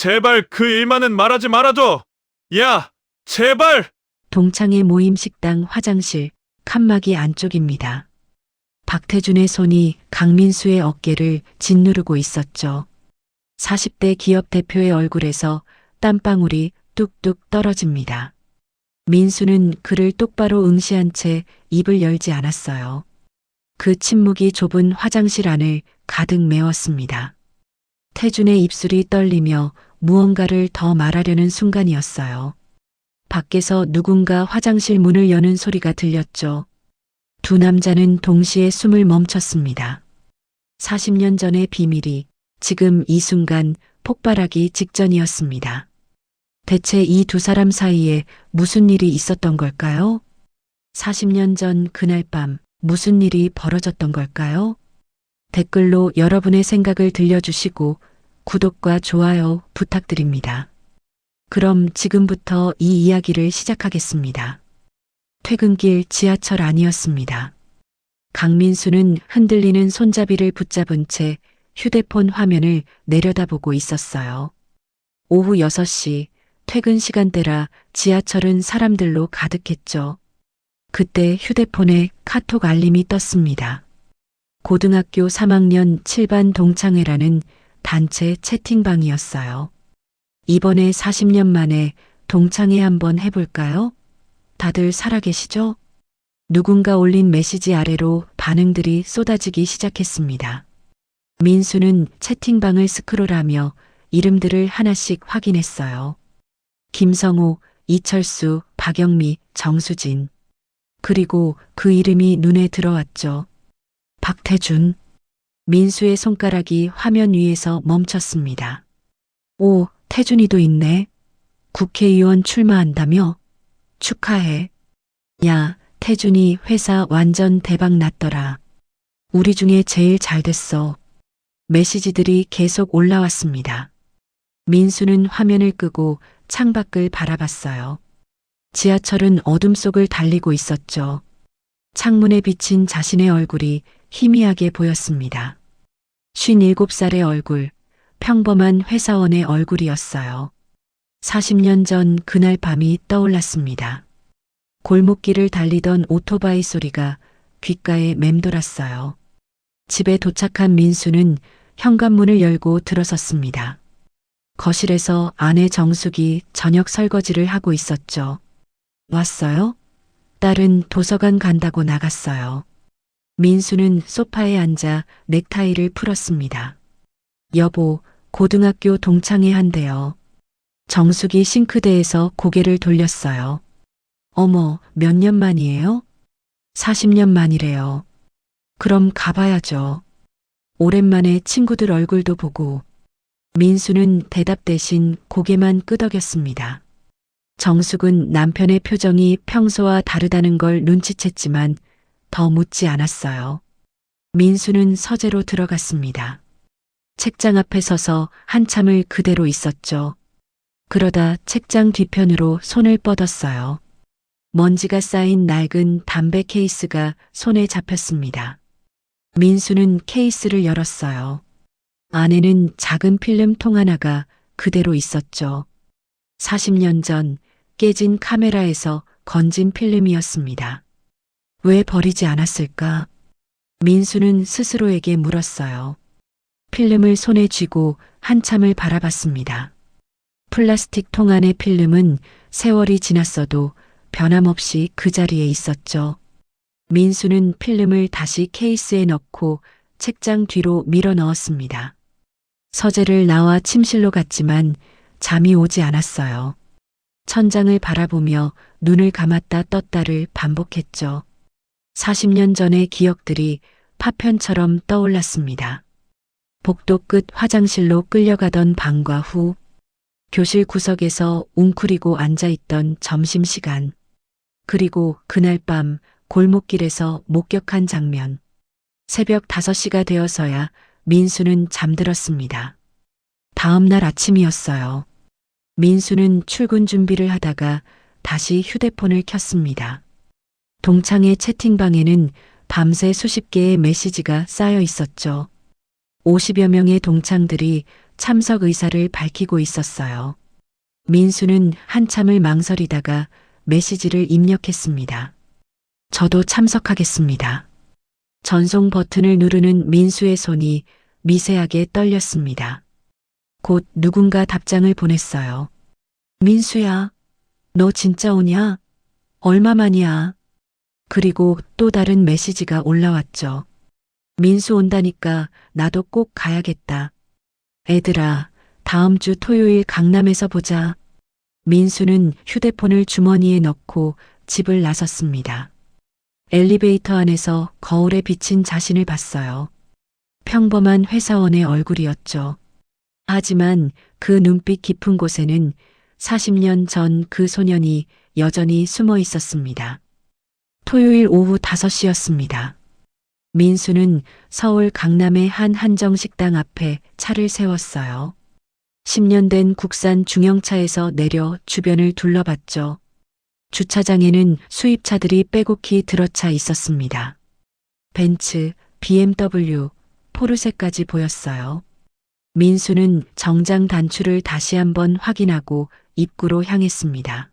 제발 그 일만은 말하지 말아줘! 야, 제발! 동창회 모임 식당 화장실 칸막이 안쪽입니다. 박태준의 손이 강민수의 어깨를 짓누르고 있었죠. 40대 기업 대표의 얼굴에서 땀방울이 뚝뚝 떨어집니다. 민수는 그를 똑바로 응시한 채 입을 열지 않았어요. 그 침묵이 좁은 화장실 안을 가득 메웠습니다. 태준의 입술이 떨리며 무언가를 더 말하려는 순간이었어요. 밖에서 누군가 화장실 문을 여는 소리가 들렸죠. 두 남자는 동시에 숨을 멈췄습니다. 40년 전의 비밀이 지금 이 순간 폭발하기 직전이었습니다. 대체 이 두 사람 사이에 무슨 일이 있었던 걸까요? 40년 전 그날 밤 무슨 일이 벌어졌던 걸까요? 댓글로 여러분의 생각을 들려주시고 구독과 좋아요 부탁드립니다. 그럼 지금부터 이 이야기를 시작하겠습니다. 퇴근길 지하철 안이었습니다. 강민수는 흔들리는 손잡이를 붙잡은 채 휴대폰 화면을 내려다보고 있었어요. 오후 6시 퇴근 시간대라 지하철은 사람들로 가득했죠. 그때 휴대폰에 카톡 알림이 떴습니다. 고등학교 3학년 7반 동창회라는 단체 채팅방이었어요. 이번에 40년 만에 동창회 한번 해볼까요? 다들 살아계시죠? 누군가 올린 메시지 아래로 반응들이 쏟아지기 시작했습니다. 민수는 채팅방을 스크롤하며 이름들을 하나씩 확인했어요. 김성호, 이철수, 박영미, 정수진. 그리고 그 이름이 눈에 들어왔죠. 박태준. 민수의 손가락이 화면 위에서 멈췄습니다. 오, 태준이도 있네. 국회의원 출마한다며? 축하해. 야, 태준이 회사 완전 대박 났더라. 우리 중에 제일 잘 됐어. 메시지들이 계속 올라왔습니다. 민수는 화면을 끄고 창밖을 바라봤어요. 지하철은 어둠 속을 달리고 있었죠. 창문에 비친 자신의 얼굴이 희미하게 보였습니다. 57살의 얼굴, 평범한 회사원의 얼굴이었어요. 40년 전 그날 밤이 떠올랐습니다. 골목길을 달리던 오토바이 소리가 귓가에 맴돌았어요. 집에 도착한 민수는 현관문을 열고 들어섰습니다. 거실에서 아내 정숙이 저녁 설거지를 하고 있었죠. 왔어요? 딸은 도서관 간다고 나갔어요. 민수는 소파에 앉아 넥타이를 풀었습니다. 여보, 고등학교 동창회 한대요. 정숙이 싱크대에서 고개를 돌렸어요. 어머, 몇 년 만이에요? 40년 만이래요. 그럼 가봐야죠. 오랜만에 친구들 얼굴도 보고. 민수는 대답 대신 고개만 끄덕였습니다. 정숙은 남편의 표정이 평소와 다르다는 걸 눈치챘지만 더 묻지 않았어요. 민수는 서재로 들어갔습니다. 책장 앞에 서서 한참을 그대로 있었죠. 그러다 책장 뒤편으로 손을 뻗었어요. 먼지가 쌓인 낡은 담배 케이스가 손에 잡혔습니다. 민수는 케이스를 열었어요. 안에는 작은 필름통 하나가 그대로 있었죠. 40년 전 깨진 카메라에서 건진 필름이었습니다. 왜 버리지 않았을까? 민수는 스스로에게 물었어요. 필름을 손에 쥐고 한참을 바라봤습니다. 플라스틱 통 안의 필름은 세월이 지났어도 변함없이 그 자리에 있었죠. 민수는 필름을 다시 케이스에 넣고 책장 뒤로 밀어 넣었습니다. 서재를 나와 침실로 갔지만 잠이 오지 않았어요. 천장을 바라보며 눈을 감았다 떴다를 반복했죠. 40년 전의 기억들이 파편처럼 떠올랐습니다. 복도 끝 화장실로 끌려가던 방과 후, 교실 구석에서 웅크리고 앉아있던 점심시간, 그리고 그날 밤 골목길에서 목격한 장면. 새벽 5시가 되어서야 민수는 잠들었습니다. 다음 날 아침이었어요. 민수는 출근 준비를 하다가 다시 휴대폰을 켰습니다. 동창회 채팅방에는 밤새 수십 개의 메시지가 쌓여 있었죠. 50여 명의 동창들이 참석 의사를 밝히고 있었어요. 민수는 한참을 망설이다가 메시지를 입력했습니다. 저도 참석하겠습니다. 전송 버튼을 누르는 민수의 손이 미세하게 떨렸습니다. 곧 누군가 답장을 보냈어요. 민수야, 너 진짜 오냐? 얼마만이야? 그리고 또 다른 메시지가 올라왔죠. 민수 온다니까 나도 꼭 가야겠다. 애들아, 다음 주 토요일 강남에서 보자. 민수는 휴대폰을 주머니에 넣고 집을 나섰습니다. 엘리베이터 안에서 거울에 비친 자신을 봤어요. 평범한 회사원의 얼굴이었죠. 하지만 그 눈빛 깊은 곳에는 40년 전 그 소년이 여전히 숨어 있었습니다. 토요일 오후 5시였습니다. 민수는 서울 강남의 한 한정식당 앞에 차를 세웠어요. 10년 된 국산 중형차에서 내려 주변을 둘러봤죠. 주차장에는 수입차들이 빼곡히 들어차 있었습니다. 벤츠, BMW, 포르쉐까지 보였어요. 민수는 정장 단추를 다시 한번 확인하고 입구로 향했습니다.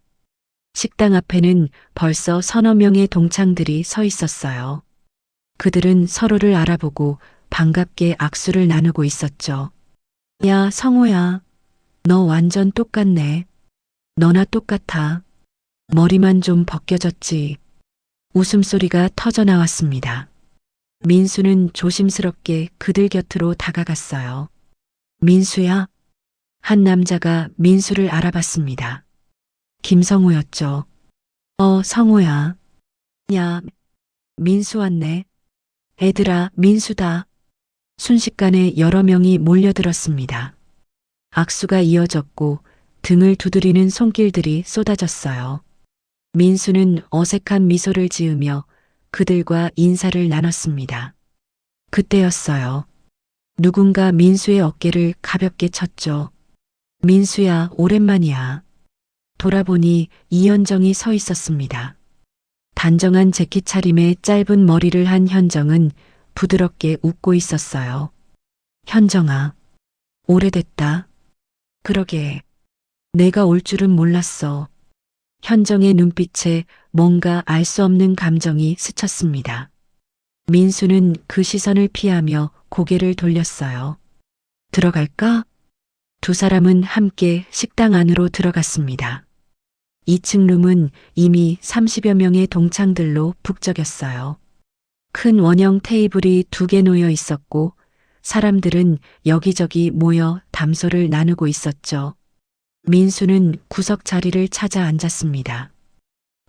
식당 앞에는 벌써 서너 명의 동창들이 서 있었어요. 그들은 서로를 알아보고 반갑게 악수를 나누고 있었죠. 야, 성호야. 너 완전 똑같네. 너나 똑같아. 머리만 좀 벗겨졌지. 웃음소리가 터져 나왔습니다. 민수는 조심스럽게 그들 곁으로 다가갔어요. 민수야? 한 남자가 민수를 알아봤습니다. 김성호였죠. 성호야. 야, 민수 왔네. 애들아, 민수다. 순식간에 여러 명이 몰려들었습니다. 악수가 이어졌고 등을 두드리는 손길들이 쏟아졌어요. 민수는 어색한 미소를 지으며 그들과 인사를 나눴습니다. 그때였어요. 누군가 민수의 어깨를 가볍게 쳤죠. 민수야, 오랜만이야. 돌아보니 이현정이 서 있었습니다. 단정한 재킷 차림에 짧은 머리를 한 현정은 부드럽게 웃고 있었어요. 현정아, 오래됐다. 그러게. 내가 올 줄은 몰랐어. 현정의 눈빛에 뭔가 알 수 없는 감정이 스쳤습니다. 민수는 그 시선을 피하며 고개를 돌렸어요. 들어갈까? 두 사람은 함께 식당 안으로 들어갔습니다. 2층 룸은 이미 30여 명의 동창들로 북적였어요. 큰 원형 테이블이 2개 놓여 있었고 사람들은 여기저기 모여 담소를 나누고 있었죠. 민수는 구석 자리를 찾아 앉았습니다.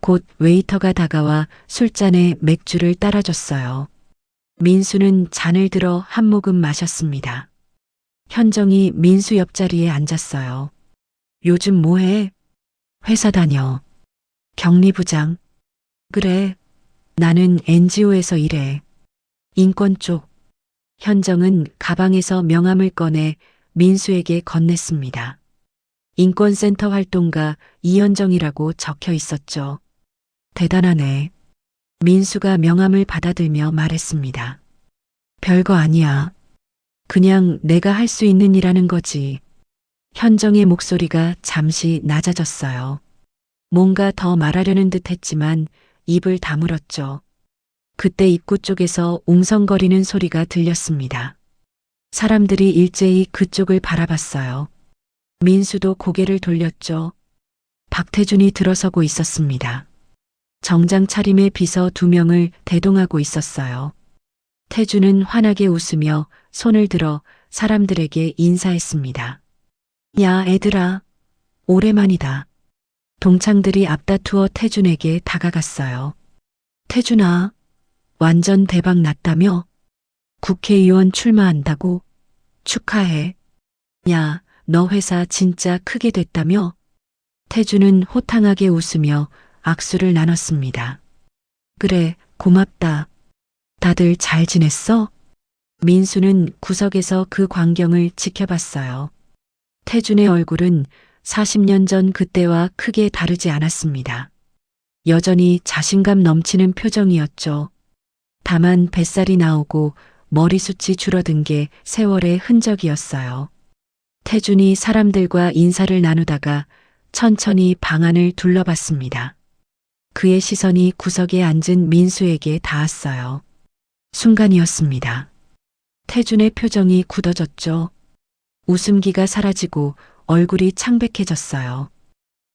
곧 웨이터가 다가와 술잔에 맥주를 따라줬어요. 민수는 잔을 들어 한 모금 마셨습니다. 현정이 민수 옆자리에 앉았어요. 요즘 뭐해? 회사 다녀. 격리부장. 그래. 나는 NGO에서 일해. 인권 쪽. 현정은 가방에서 명함을 꺼내 민수에게 건넸습니다. 인권센터 활동가 이현정이라고 적혀 있었죠. 대단하네. 민수가 명함을 받아들며 말했습니다. 별거 아니야. 그냥 내가 할 수 있는 일하는 거지. 현정의 목소리가 잠시 낮아졌어요. 뭔가 더 말하려는 듯 했지만 입을 다물었죠. 그때 입구 쪽에서 웅성거리는 소리가 들렸습니다. 사람들이 일제히 그쪽을 바라봤어요. 민수도 고개를 돌렸죠. 박태준이 들어서고 있었습니다. 정장 차림의 비서 2명을 대동하고 있었어요. 태준은 환하게 웃으며 손을 들어 사람들에게 인사했습니다. 야, 애들아. 오랜만이다. 동창들이 앞다투어 태준에게 다가갔어요. 태준아, 완전 대박 났다며? 국회의원 출마한다고? 축하해. 야, 너 회사 진짜 크게 됐다며? 태준은 호탕하게 웃으며 악수를 나눴습니다. 그래, 고맙다. 다들 잘 지냈어? 민수는 구석에서 그 광경을 지켜봤어요. 태준의 얼굴은 40년 전 그때와 크게 다르지 않았습니다. 여전히 자신감 넘치는 표정이었죠. 다만 뱃살이 나오고 머리숱이 줄어든 게 세월의 흔적이었어요. 태준이 사람들과 인사를 나누다가 천천히 방 안을 둘러봤습니다. 그의 시선이 구석에 앉은 민수에게 닿았어요. 순간이었습니다. 태준의 표정이 굳어졌죠. 웃음기가 사라지고 얼굴이 창백해졌어요.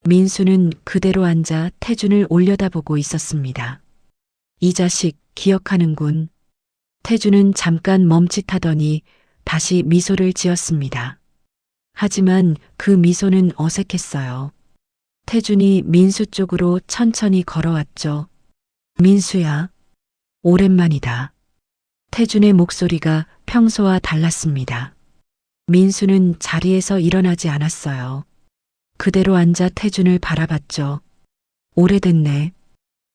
민수는 그대로 앉아 태준을 올려다보고 있었습니다. 이 자식 기억하는군. 태준은 잠깐 멈칫하더니 다시 미소를 지었습니다. 하지만 그 미소는 어색했어요. 태준이 민수 쪽으로 천천히 걸어왔죠. 민수야, 오랜만이다. 태준의 목소리가 평소와 달랐습니다. 민수는 자리에서 일어나지 않았어요. 그대로 앉아 태준을 바라봤죠. 오래됐네.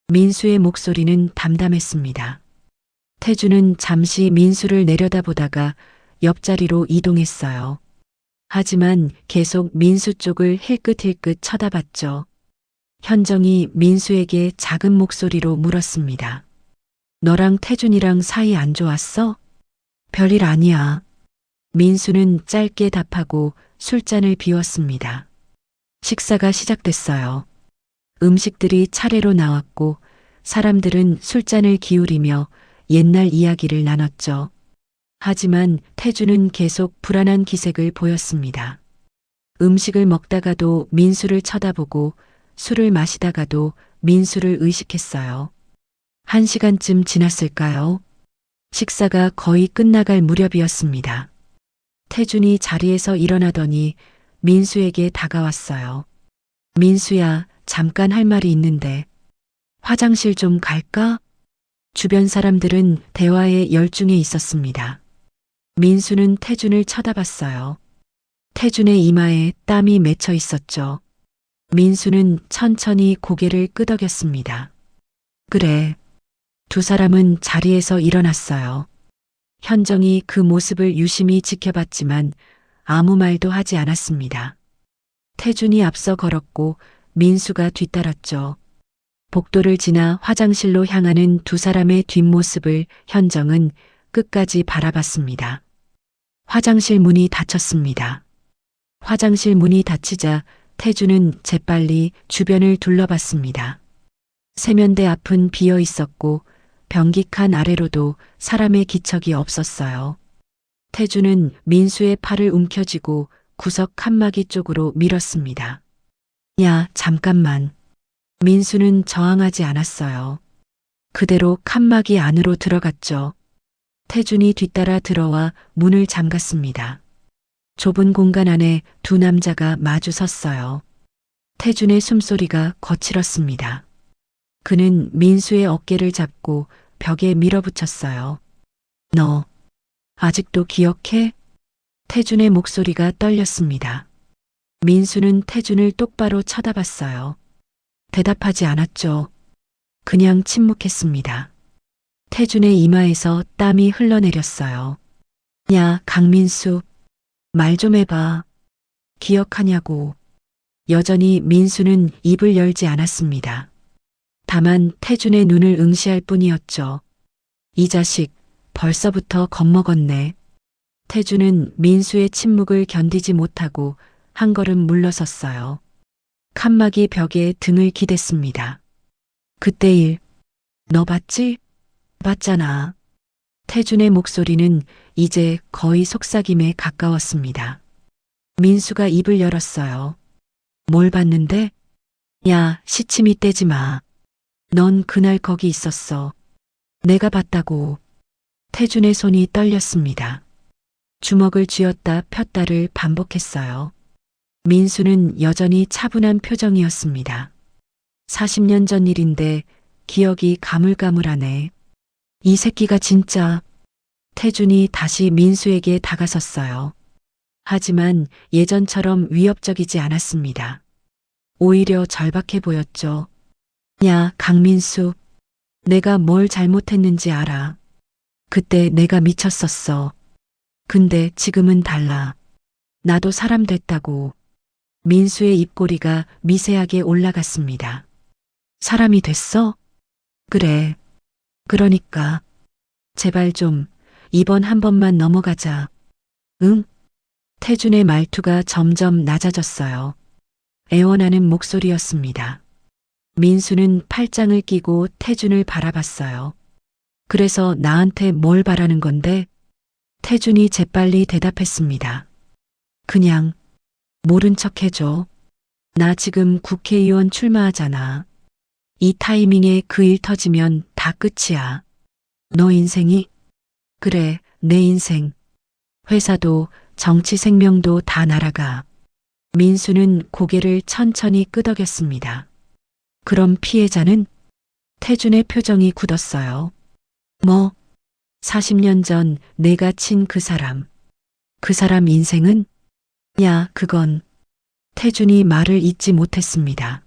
민수의 목소리는 담담했습니다. 태준은 잠시 민수를 내려다보다가 옆자리로 이동했어요. 하지만 계속 민수 쪽을 힐끗힐끗 쳐다봤죠. 현정이 민수에게 작은 목소리로 물었습니다. 너랑 태준이랑 사이 안 좋았어? 별일 아니야. 민수는 짧게 답하고 술잔을 비웠습니다. 식사가 시작됐어요. 음식들이 차례로 나왔고 사람들은 술잔을 기울이며 옛날 이야기를 나눴죠. 하지만 태준은 계속 불안한 기색을 보였습니다. 음식을 먹다가도 민수를 쳐다보고 술을 마시다가도 민수를 의식했어요. 1시간쯤 지났을까요? 식사가 거의 끝나갈 무렵이었습니다. 태준이 자리에서 일어나더니 민수에게 다가왔어요. 민수야, 잠깐 할 말이 있는데 화장실 좀 갈까? 주변 사람들은 대화에 열중해 있었습니다. 민수는 태준을 쳐다봤어요. 태준의 이마에 땀이 맺혀 있었죠. 민수는 천천히 고개를 끄덕였습니다. 그래. 두 사람은 자리에서 일어났어요. 현정이 그 모습을 유심히 지켜봤지만 아무 말도 하지 않았습니다. 태준이 앞서 걸었고 민수가 뒤따랐죠. 복도를 지나 화장실로 향하는 두 사람의 뒷모습을 현정은 끝까지 바라봤습니다. 화장실 문이 닫혔습니다. 화장실 문이 닫히자 태준은 재빨리 주변을 둘러봤습니다. 세면대 앞은 비어 있었고 변기 칸 아래로도 사람의 기척이 없었어요. 태준은 민수의 팔을 움켜쥐고 구석 칸막이 쪽으로 밀었습니다. 야, 잠깐만. 민수는 저항하지 않았어요. 그대로 칸막이 안으로 들어갔죠. 태준이 뒤따라 들어와 문을 잠갔습니다. 좁은 공간 안에 두 남자가 마주 섰어요. 태준의 숨소리가 거칠었습니다. 그는 민수의 어깨를 잡고 벽에 밀어붙였어요. 너 아직도 기억해? 태준의 목소리가 떨렸습니다. 민수는 태준을 똑바로 쳐다봤어요. 대답하지 않았죠. 그냥 침묵했습니다. 태준의 이마에서 땀이 흘러내렸어요. 야, 강민수. 말 좀 해봐. 기억하냐고. 여전히 민수는 입을 열지 않았습니다. 다만 태준의 눈을 응시할 뿐이었죠. 이 자식 벌써부터 겁먹었네. 태준은 민수의 침묵을 견디지 못하고 한 걸음 물러섰어요. 칸막이 벽에 등을 기댔습니다. 그때 일, 너 봤지? 봤잖아. 태준의 목소리는 이제 거의 속삭임에 가까웠습니다. 민수가 입을 열었어요. 뭘 봤는데? 야, 시치미 떼지 마. 넌 그날 거기 있었어. 내가 봤다고. 태준의 손이 떨렸습니다. 주먹을 쥐었다 폈다를 반복했어요. 민수는 여전히 차분한 표정이었습니다. 40년 전 일인데 기억이 가물가물하네. 이 새끼가 진짜. 태준이 다시 민수에게 다가섰어요. 하지만 예전처럼 위협적이지 않았습니다. 오히려 절박해 보였죠. 야, 강민수. 내가 뭘 잘못했는지 알아. 그때 내가 미쳤었어. 근데 지금은 달라. 나도 사람 됐다고. 민수의 입꼬리가 미세하게 올라갔습니다. 사람이 됐어? 그래. 그러니까. 제발 좀 이번 한 번만 넘어가자. 응? 태준의 말투가 점점 낮아졌어요. 애원하는 목소리였습니다. 민수는 팔짱을 끼고 태준을 바라봤어요. 그래서 나한테 뭘 바라는 건데? 태준이 재빨리 대답했습니다. 그냥 모른 척 해줘. 나 지금 국회의원 출마하잖아. 이 타이밍에 그 일 터지면 다 끝이야. 너 인생이? 그래, 내 인생. 회사도 정치 생명도 다 날아가. 민수는 고개를 천천히 끄덕였습니다. 그럼 피해자는? 태준의 표정이 굳었어요. 뭐? 40년 전 내가 친 그 사람. 그 사람 인생은? 야, 그건. 태준이 말을 잇지 못했습니다.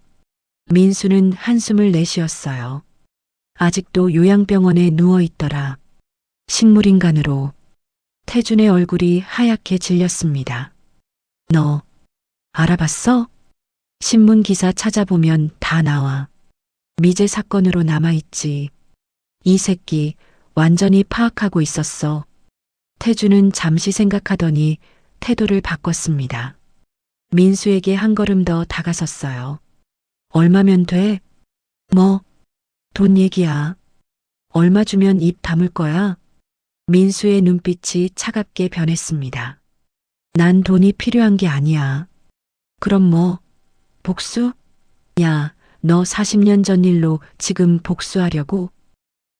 민수는 한숨을 내쉬었어요. 아직도 요양병원에 누워있더라. 식물인간으로. 태준의 얼굴이 하얗게 질렸습니다. 너 알아봤어? 신문 기사 찾아보면 다 나와. 미제 사건으로 남아있지. 이 새끼 완전히 파악하고 있었어. 태준은 잠시 생각하더니 태도를 바꿨습니다. 민수에게 한 걸음 더 다가섰어요. 얼마면 돼? 뭐? 돈 얘기야. 얼마 주면 입 다물 거야? 민수의 눈빛이 차갑게 변했습니다. 난 돈이 필요한 게 아니야. 그럼 뭐? 복수? 야, 너 40년 전 일로 지금 복수하려고?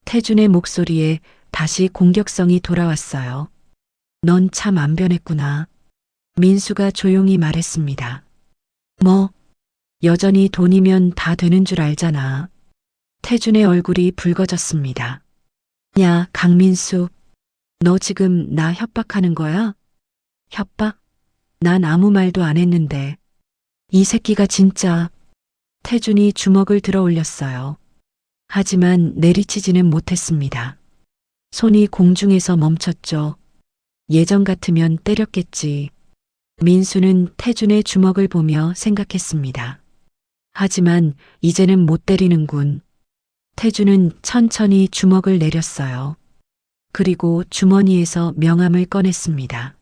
태준의 목소리에 다시 공격성이 돌아왔어요. 넌 참 안 변했구나. 민수가 조용히 말했습니다. 뭐? 여전히 돈이면 다 되는 줄 알잖아. 태준의 얼굴이 붉어졌습니다. 야, 강민수. 너 지금 나 협박하는 거야? 협박? 난 아무 말도 안 했는데. 이 새끼가 진짜. 태준이 주먹을 들어 올렸어요. 하지만 내리치지는 못했습니다. 손이 공중에서 멈췄죠. 예전 같으면 때렸겠지. 민수는 태준의 주먹을 보며 생각했습니다. 하지만 이제는 못 때리는군. 태준은 천천히 주먹을 내렸어요. 그리고 주머니에서 명함을 꺼냈습니다.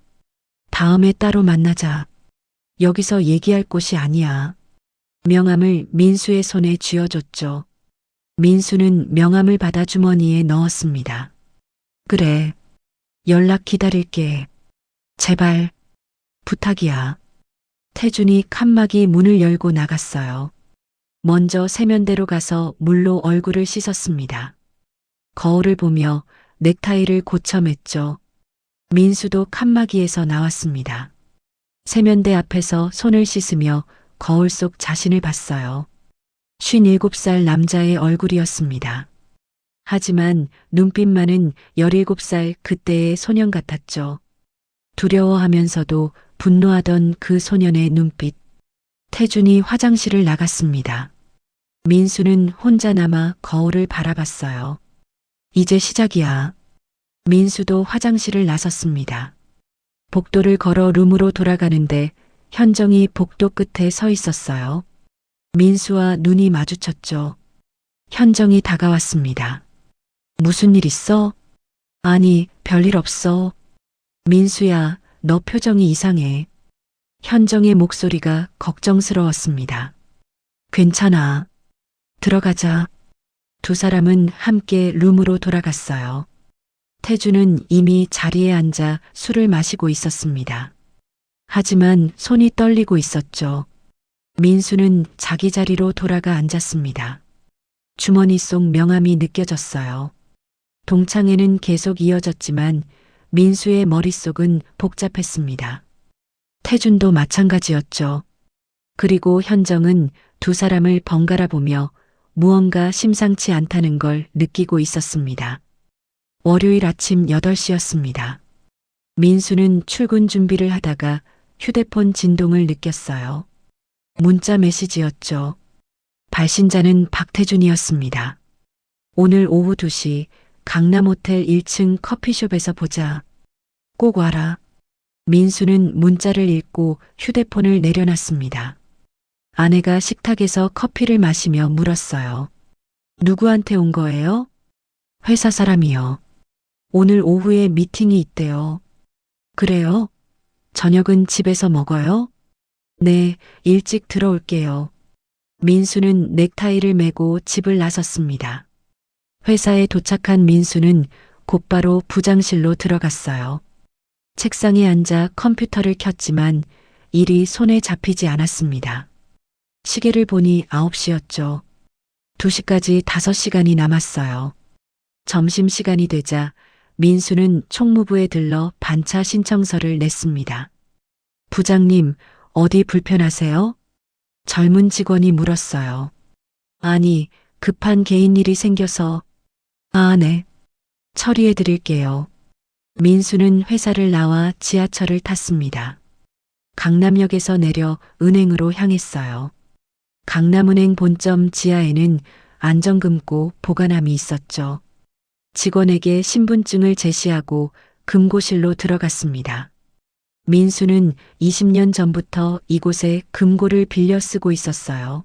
다음에 따로 만나자. 여기서 얘기할 곳이 아니야. 명함을 민수의 손에 쥐어줬죠. 민수는 명함을 받아 주머니에 넣었습니다. 그래. 연락 기다릴게. 제발. 부탁이야. 태준이 칸막이 문을 열고 나갔어요. 먼저 세면대로 가서 물로 얼굴을 씻었습니다. 거울을 보며 넥타이를 고쳐 맸죠. 민수도 칸막이에서 나왔습니다. 세면대 앞에서 손을 씻으며 거울 속 자신을 봤어요. 57살 남자의 얼굴이었습니다. 하지만 눈빛만은 17살 그때의 소년 같았죠. 두려워하면서도 분노하던 그 소년의 눈빛. 태준이 화장실을 나갔습니다. 민수는 혼자 남아 거울을 바라봤어요. 이제 시작이야. 민수도 화장실을 나섰습니다. 복도를 걸어 룸으로 돌아가는데 현정이 복도 끝에 서 있었어요. 민수와 눈이 마주쳤죠. 현정이 다가왔습니다. 무슨 일 있어? 아니, 별일 없어. 민수야, 너 표정이 이상해. 현정의 목소리가 걱정스러웠습니다. 괜찮아. 들어가자. 두 사람은 함께 룸으로 돌아갔어요. 태주는 이미 자리에 앉아 술을 마시고 있었습니다. 하지만 손이 떨리고 있었죠. 민수는 자기 자리로 돌아가 앉았습니다. 주머니 속 명함이 느껴졌어요. 동창회는 계속 이어졌지만 민수의 머릿속은 복잡했습니다. 태준도 마찬가지였죠. 그리고 현정은 두 사람을 번갈아 보며 무언가 심상치 않다는 걸 느끼고 있었습니다. 월요일 아침 8시였습니다. 민수는 출근 준비를 하다가 휴대폰 진동을 느꼈어요. 문자 메시지였죠. 발신자는 박태준이었습니다. 오늘 오후 2시 강남호텔 1층 커피숍에서 보자. 꼭 와라. 민수는 문자를 읽고 휴대폰을 내려놨습니다. 아내가 식탁에서 커피를 마시며 물었어요. 누구한테 온 거예요? 회사 사람이요. 오늘 오후에 미팅이 있대요. 그래요? 저녁은 집에서 먹어요? 네, 일찍 들어올게요. 민수는 넥타이를 메고 집을 나섰습니다. 회사에 도착한 민수는 곧바로 부장실로 들어갔어요. 책상에 앉아 컴퓨터를 켰지만 일이 손에 잡히지 않았습니다. 시계를 보니 9시였죠. 2시까지 5시간이 남았어요. 점심시간이 되자 민수는 총무부에 들러 반차 신청서를 냈습니다. 부장님, 어디 불편하세요? 젊은 직원이 물었어요. 아니, 급한 개인 일이 생겨서. 아, 네. 처리해 드릴게요. 민수는 회사를 나와 지하철을 탔습니다. 강남역에서 내려 은행으로 향했어요. 강남은행 본점 지하에는 안전금고 보관함이 있었죠. 직원에게 신분증을 제시하고 금고실로 들어갔습니다. 민수는 20년 전부터 이곳에 금고를 빌려 쓰고 있었어요.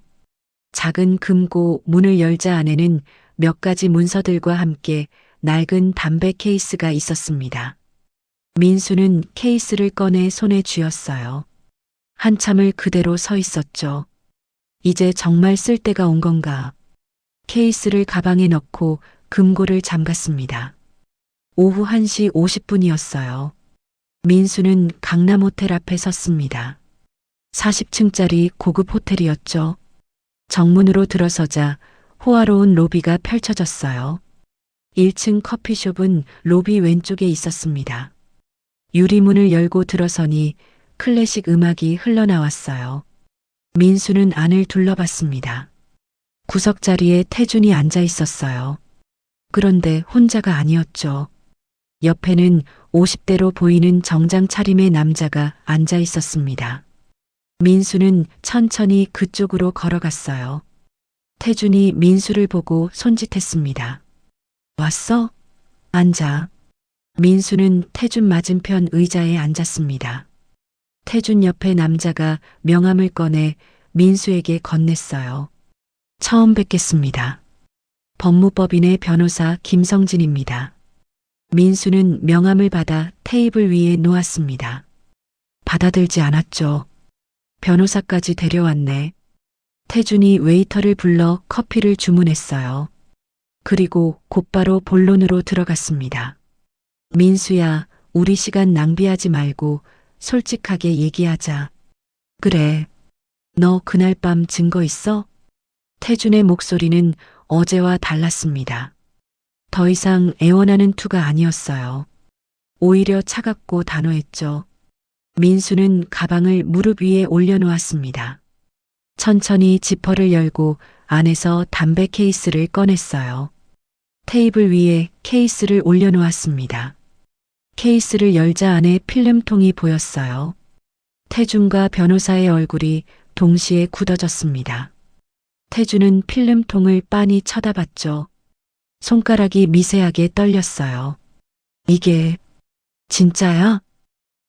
작은 금고 문을 열자 안에는 몇 가지 문서들과 함께 낡은 담배 케이스가 있었습니다. 민수는 케이스를 꺼내 손에 쥐었어요. 한참을 그대로 서 있었죠. 이제 정말 쓸 때가 온 건가. 케이스를 가방에 넣고 금고를 잠갔습니다. 오후 1시 50분이었어요. 민수는 강남 호텔 앞에 섰습니다. 40층짜리 고급 호텔이었죠. 정문으로 들어서자 호화로운 로비가 펼쳐졌어요. 1층 커피숍은 로비 왼쪽에 있었습니다. 유리문을 열고 들어서니 클래식 음악이 흘러나왔어요. 민수는 안을 둘러봤습니다. 구석자리에 태준이 앉아 있었어요. 그런데 혼자가 아니었죠. 옆에는 50대로 보이는 정장 차림의 남자가 앉아 있었습니다. 민수는 천천히 그쪽으로 걸어갔어요. 태준이 민수를 보고 손짓했습니다. 왔어? 앉아. 민수는 태준 맞은편 의자에 앉았습니다. 태준 옆에 남자가 명함을 꺼내 민수에게 건넸어요. 처음 뵙겠습니다. 법무법인의 변호사 김성진입니다. 민수는 명함을 받아 테이블 위에 놓았습니다. 받아들지 않았죠. 변호사까지 데려왔네. 태준이 웨이터를 불러 커피를 주문했어요. 그리고 곧바로 본론으로 들어갔습니다. 민수야, 우리 시간 낭비하지 말고 솔직하게 얘기하자. 그래. 너 그날 밤 증거 있어? 태준의 목소리는 어제와 달랐습니다. 더 이상 애원하는 투가 아니었어요. 오히려 차갑고 단호했죠. 민수는 가방을 무릎 위에 올려놓았습니다. 천천히 지퍼를 열고 안에서 담배 케이스를 꺼냈어요. 테이블 위에 케이스를 올려놓았습니다. 케이스를 열자 안에 필름통이 보였어요. 태준과 변호사의 얼굴이 동시에 굳어졌습니다. 태준은 필름통을 빤히 쳐다봤죠. 손가락이 미세하게 떨렸어요. 이게 진짜야?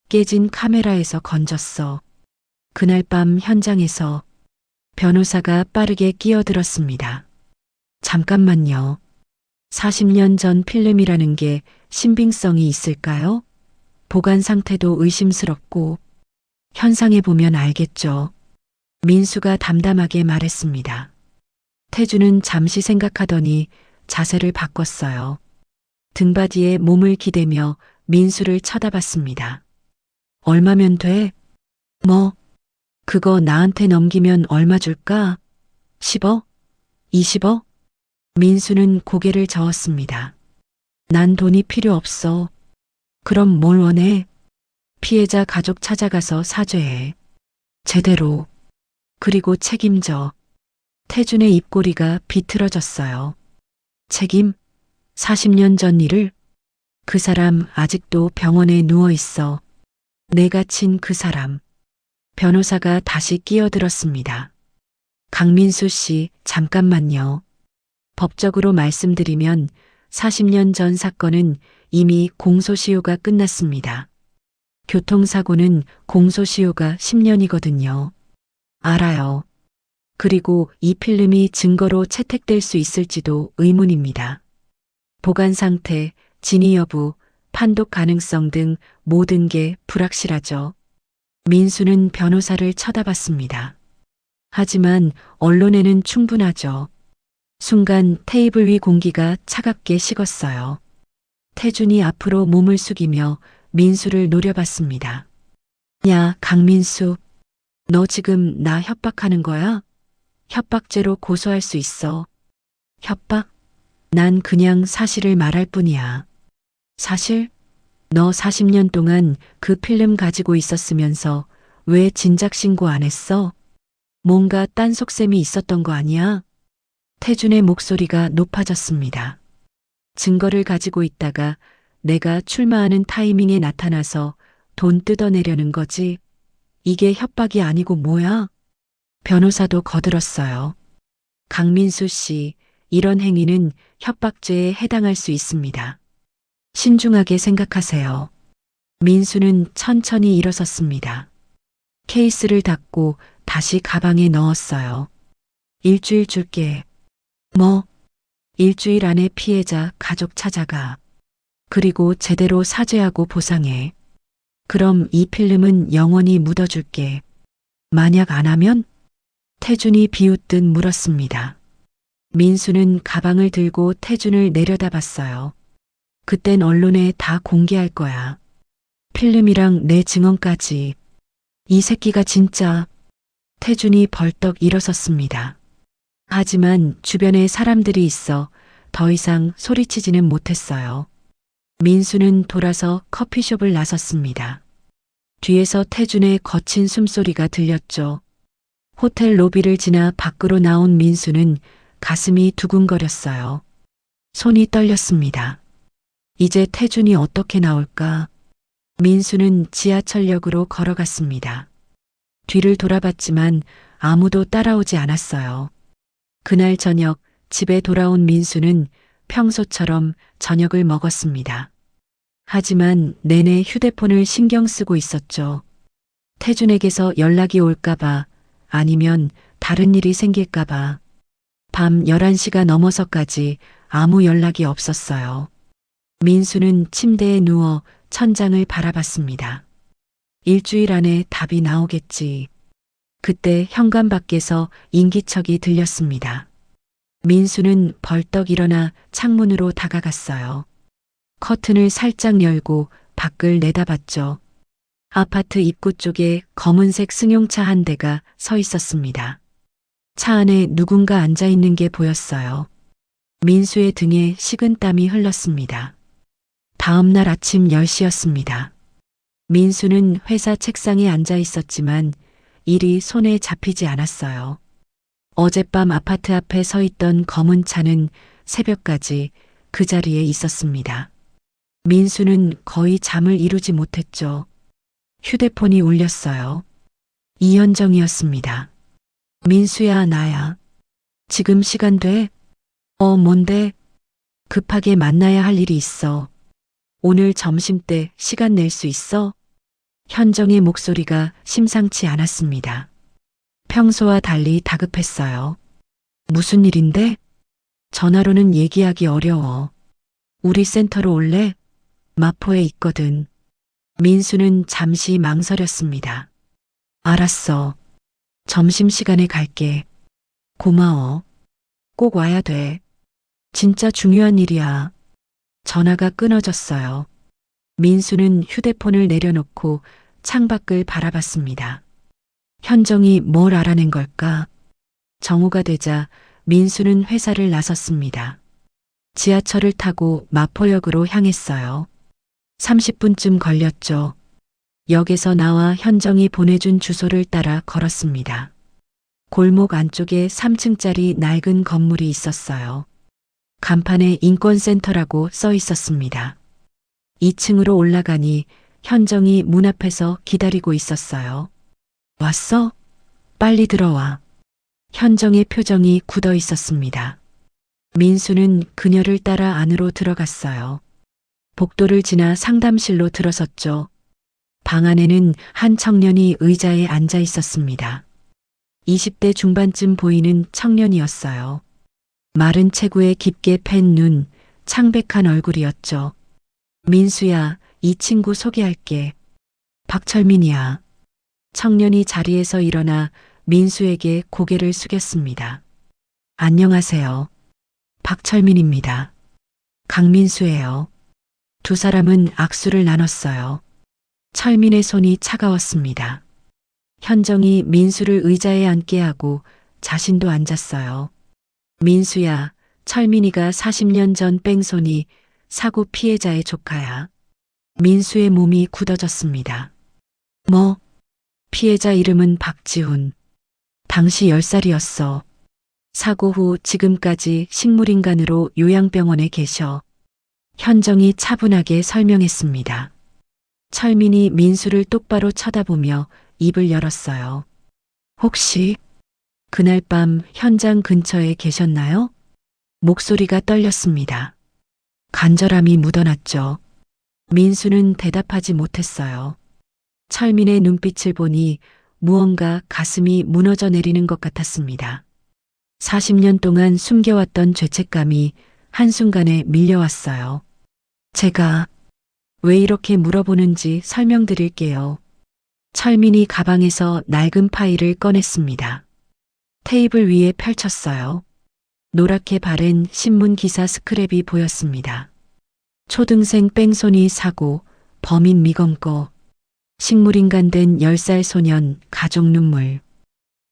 깨진 카메라에서 건졌어. 그날 밤 현장에서. 변호사가 빠르게 끼어들었습니다. 잠깐만요. 40년 전 필름이라는 게 신빙성이 있을까요? 보관 상태도 의심스럽고. 현상에 보면 알겠죠. 민수가 담담하게 말했습니다. 태준은 잠시 생각하더니 자세를 바꿨어요. 등받이에 몸을 기대며 민수를 쳐다봤습니다. 얼마면 돼? 뭐? 그거 나한테 넘기면 얼마 줄까? 10억? 20억? 민수는 고개를 저었습니다. 난 돈이 필요 없어. 그럼 뭘 원해? 피해자 가족 찾아가서 사죄해. 제대로. 그리고 책임져. 태준의 입꼬리가 비틀어졌어요. 책임? 40년 전 일을? 그 사람 아직도 병원에 누워 있어. 내가 친 그 사람. 변호사가 다시 끼어들었습니다. 강민수 씨, 잠깐만요. 법적으로 말씀드리면 40년 전 사건은 이미 공소시효가 끝났습니다. 교통사고는 공소시효가 10년이거든요. 알아요. 그리고 이 필름이 증거로 채택될 수 있을지도 의문입니다. 보관 상태, 진위 여부, 판독 가능성 등 모든 게 불확실하죠. 민수는 변호사를 쳐다봤습니다. 하지만 언론에는 충분하죠. 순간 테이블 위 공기가 차갑게 식었어요. 태준이 앞으로 몸을 숙이며 민수를 노려봤습니다. 야, 강민수. 너 지금 나 협박하는 거야? 협박죄로 고소할 수 있어. 협박? 난 그냥 사실을 말할 뿐이야. 사실? 너 40년 동안 그 필름 가지고 있었으면서 왜 진작 신고 안 했어? 뭔가 딴속셈이 있었던 거 아니야? 태준의 목소리가 높아졌습니다. 증거를 가지고 있다가 내가 출마하는 타이밍에 나타나서 돈 뜯어내려는 거지. 이게 협박이 아니고 뭐야? 변호사도 거들었어요. 강민수 씨, 이런 행위는 협박죄에 해당할 수 있습니다. 신중하게 생각하세요. 민수는 천천히 일어섰습니다. 케이스를 닫고 다시 가방에 넣었어요. 일주일 줄게. 뭐? 일주일 안에 피해자 가족 찾아가. 그리고 제대로 사죄하고 보상해. 그럼 이 필름은 영원히 묻어줄게. 만약 안 하면? 태준이 비웃듯 물었습니다. 민수는 가방을 들고 태준을 내려다봤어요. 그땐 언론에 다 공개할 거야. 필름이랑 내 증언까지. 이 새끼가 진짜. 태준이 벌떡 일어섰습니다. 하지만 주변에 사람들이 있어 더 이상 소리치지는 못했어요. 민수는 돌아서 커피숍을 나섰습니다. 뒤에서 태준의 거친 숨소리가 들렸죠. 호텔 로비를 지나 밖으로 나온 민수는 가슴이 두근거렸어요. 손이 떨렸습니다. 이제 태준이 어떻게 나올까? 민수는 지하철역으로 걸어갔습니다. 뒤를 돌아봤지만 아무도 따라오지 않았어요. 그날 저녁 집에 돌아온 민수는 평소처럼 저녁을 먹었습니다. 하지만 내내 휴대폰을 신경 쓰고 있었죠. 태준에게서 연락이 올까봐 아니면 다른 일이 생길까봐. 밤 11시가 넘어서까지 아무 연락이 없었어요. 민수는 침대에 누워 천장을 바라봤습니다. 일주일 안에 답이 나오겠지. 그때 현관 밖에서 인기척이 들렸습니다. 민수는 벌떡 일어나 창문으로 다가갔어요. 커튼을 살짝 열고 밖을 내다봤죠. 아파트 입구 쪽에 검은색 승용차 한 대가 서 있었습니다. 차 안에 누군가 앉아 있는 게 보였어요. 민수의 등에 식은땀이 흘렀습니다. 다음 날 아침 10시였습니다. 민수는 회사 책상에 앉아 있었지만 일이 손에 잡히지 않았어요. 어젯밤 아파트 앞에 서 있던 검은 차는 새벽까지 그 자리에 있었습니다. 민수는 거의 잠을 이루지 못했죠. 휴대폰이 울렸어요. 이현정이었습니다. 민수야, 나야. 지금 시간 돼? 뭔데? 급하게 만나야 할 일이 있어. 오늘 점심때 시간 낼 수 있어? 현정의 목소리가 심상치 않았습니다. 평소와 달리 다급했어요. 무슨 일인데? 전화로는 얘기하기 어려워. 우리 센터로 올래? 마포에 있거든. 민수는 잠시 망설였습니다. 알았어. 점심시간에 갈게. 고마워. 꼭 와야 돼. 진짜 중요한 일이야. 전화가 끊어졌어요. 민수는 휴대폰을 내려놓고 창밖을 바라봤습니다. 현정이 뭘 알아낸 걸까? 정오가 되자 민수는 회사를 나섰습니다. 지하철을 타고 마포역으로 향했어요. 30분쯤 걸렸죠. 역에서 나와 현정이 보내준 주소를 따라 걸었습니다. 골목 안쪽에 3층짜리 낡은 건물이 있었어요. 간판에 인권센터라고 써 있었습니다. 2층으로 올라가니 현정이 문 앞에서 기다리고 있었어요. 왔어? 빨리 들어와. 현정의 표정이 굳어 있었습니다. 민수는 그녀를 따라 안으로 들어갔어요. 복도를 지나 상담실로 들어섰죠. 방 안에는 한 청년이 의자에 앉아 있었습니다. 20대 중반쯤 보이는 청년이었어요. 마른 체구에 깊게 팬 눈, 창백한 얼굴이었죠. 민수야, 이 친구 소개할게. 박철민이야. 청년이 자리에서 일어나 민수에게 고개를 숙였습니다. 안녕하세요. 박철민입니다. 강민수예요. 두 사람은 악수를 나눴어요. 철민의 손이 차가웠습니다. 현정이 민수를 의자에 앉게 하고 자신도 앉았어요. 민수야, 철민이가 40년 전 뺑소니 사고 피해자의 조카야. 민수의 몸이 굳어졌습니다. 뭐? 피해자 이름은 박지훈. 당시 10살이었어. 사고 후 지금까지 식물인간으로 요양병원에 계셔. 현정이 차분하게 설명했습니다. 철민이 민수를 똑바로 쳐다보며 입을 열었어요. 혹시 그날 밤 현장 근처에 계셨나요? 목소리가 떨렸습니다. 간절함이 묻어났죠. 민수는 대답하지 못했어요. 철민의 눈빛을 보니 무언가 가슴이 무너져 내리는 것 같았습니다. 40년 동안 숨겨왔던 죄책감이 한순간에 밀려왔어요. 제가 왜 이렇게 물어보는지 설명드릴게요. 철민이 가방에서 낡은 파일을 꺼냈습니다. 테이블 위에 펼쳤어요. 노랗게 바른 신문 기사 스크랩이 보였습니다. 초등생 뺑소니 사고, 범인 미검거, 식물인간 된 10살 소년, 가족 눈물.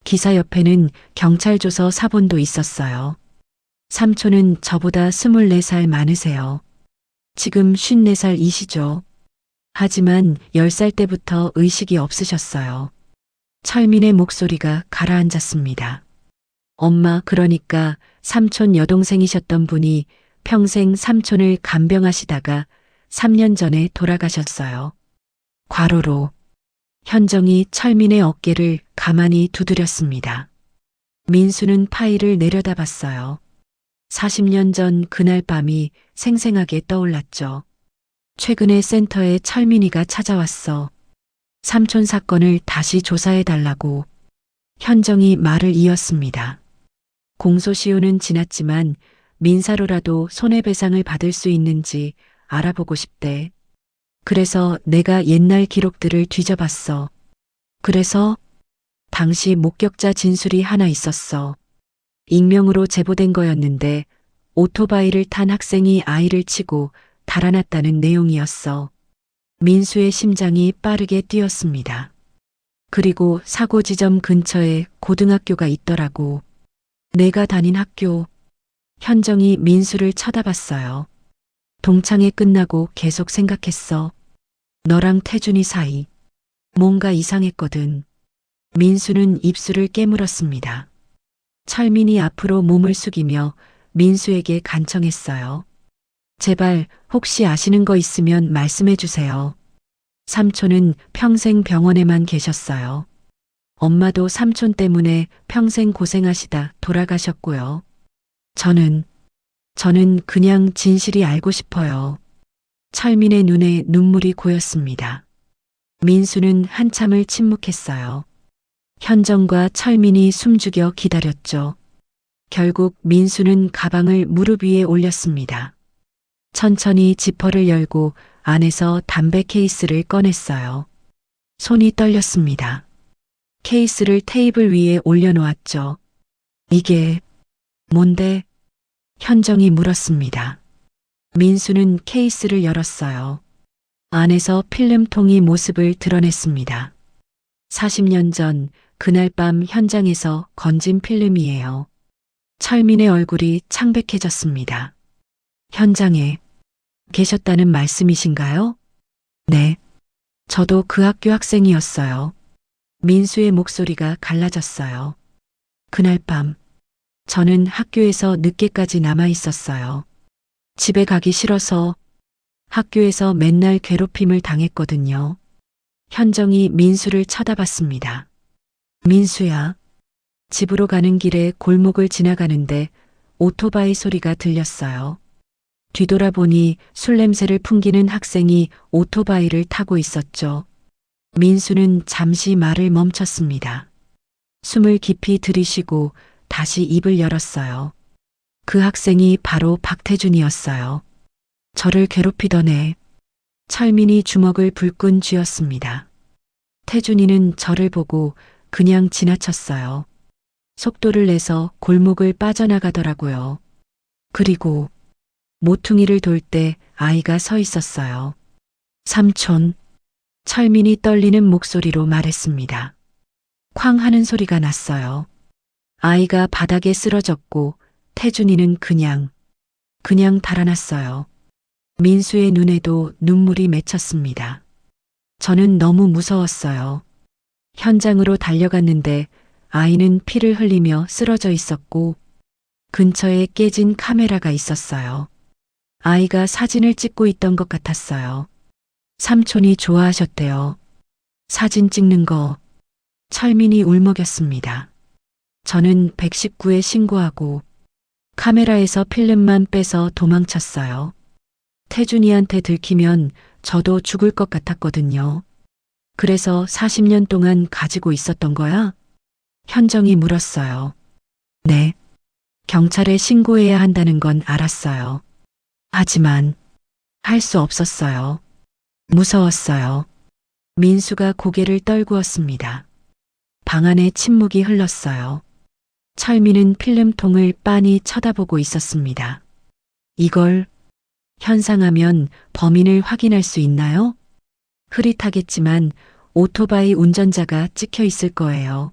기사 옆에는 경찰 조서 사본도 있었어요. 삼촌은 저보다 24살 많으세요. 지금 54살이시죠. 하지만 10살 때부터 의식이 없으셨어요. 철민의 목소리가 가라앉았습니다. 엄마, 그러니까 삼촌 여동생이셨던 분이 평생 삼촌을 간병하시다가 3년 전에 돌아가셨어요. 과로로. 현정이 철민의 어깨를 가만히 두드렸습니다. 민수는 파일을 내려다봤어요. 40년 전 그날 밤이 생생하게 떠올랐죠. 최근에 센터에 철민이가 찾아왔어. 삼촌 사건을 다시 조사해달라고. 현정이 말을 이었습니다. 공소시효는 지났지만 민사로라도 손해배상을 받을 수 있는지 알아보고 싶대. 그래서 내가 옛날 기록들을 뒤져봤어. 그래서 당시 목격자 진술이 하나 있었어. 익명으로 제보된 거였는데 오토바이를 탄 학생이 아이를 치고 달아났다는 내용이었어. 민수의 심장이 빠르게 뛰었습니다. 그리고 사고 지점 근처에 고등학교가 있더라고. 내가 다닌 학교. 현정이 민수를 쳐다봤어요. 동창회 끝나고 계속 생각했어. 너랑 태준이 사이. 뭔가 이상했거든. 민수는 입술을 깨물었습니다. 철민이 앞으로 몸을 숙이며 민수에게 간청했어요. 제발 혹시 아시는 거 있으면 말씀해 주세요. 삼촌은 평생 병원에만 계셨어요. 엄마도 삼촌 때문에 평생 고생하시다 돌아가셨고요. 저는 그냥 진실이 알고 싶어요. 철민의 눈에 눈물이 고였습니다. 민수는 한참을 침묵했어요. 현정과 철민이 숨죽여 기다렸죠. 결국 민수는 가방을 무릎 위에 올렸습니다. 천천히 지퍼를 열고 안에서 담배 케이스를 꺼냈어요. 손이 떨렸습니다. 케이스를 테이블 위에 올려놓았죠. 이게 뭔데? 현정이 물었습니다. 민수는 케이스를 열었어요. 안에서 필름통이 모습을 드러냈습니다. 40년 전 그날 밤 현장에서 건진 필름이에요. 철민의 얼굴이 창백해졌습니다. 현장에 계셨다는 말씀이신가요? 네. 저도 그 학교 학생이었어요. 민수의 목소리가 갈라졌어요. 그날 밤 저는 학교에서 늦게까지 남아 있었어요. 집에 가기 싫어서 학교에서 맨날 괴롭힘을 당했거든요. 현정이 민수를 쳐다봤습니다. 민수야. 집으로 가는 길에 골목을 지나가는데 오토바이 소리가 들렸어요. 뒤돌아보니 술 냄새를 풍기는 학생이 오토바이를 타고 있었죠. 민수는 잠시 말을 멈췄습니다. 숨을 깊이 들이쉬고 다시 입을 열었어요. 그 학생이 바로 박태준이었어요. 저를 괴롭히던 애. 철민이 주먹을 불끈 쥐었습니다. 태준이는 저를 보고 그냥 지나쳤어요. 속도를 내서 골목을 빠져나가더라고요. 그리고 모퉁이를 돌 때 아이가 서 있었어요. 삼촌, 철민이 떨리는 목소리로 말했습니다. 쾅 하는 소리가 났어요. 아이가 바닥에 쓰러졌고 태준이는 그냥 달아났어요. 민수의 눈에도 눈물이 맺혔습니다. 저는 너무 무서웠어요. 현장으로 달려갔는데 아이는 피를 흘리며 쓰러져 있었고 근처에 깨진 카메라가 있었어요. 아이가 사진을 찍고 있던 것 같았어요. 삼촌이 좋아하셨대요. 사진 찍는 거. 철민이 울먹였습니다. 저는 119에 신고하고 카메라에서 필름만 빼서 도망쳤어요. 태준이한테 들키면 저도 죽을 것 같았거든요. 그래서 40년 동안 가지고 있었던 거야? 현정이 물었어요. 네. 경찰에 신고해야 한다는 건 알았어요. 하지만 할 수 없었어요. 무서웠어요. 민수가 고개를 떨구었습니다. 방 안에 침묵이 흘렀어요. 철민은 필름통을 빤히 쳐다보고 있었습니다. 이걸 현상하면 범인을 확인할 수 있나요? 흐릿하겠지만 오토바이 운전자가 찍혀 있을 거예요.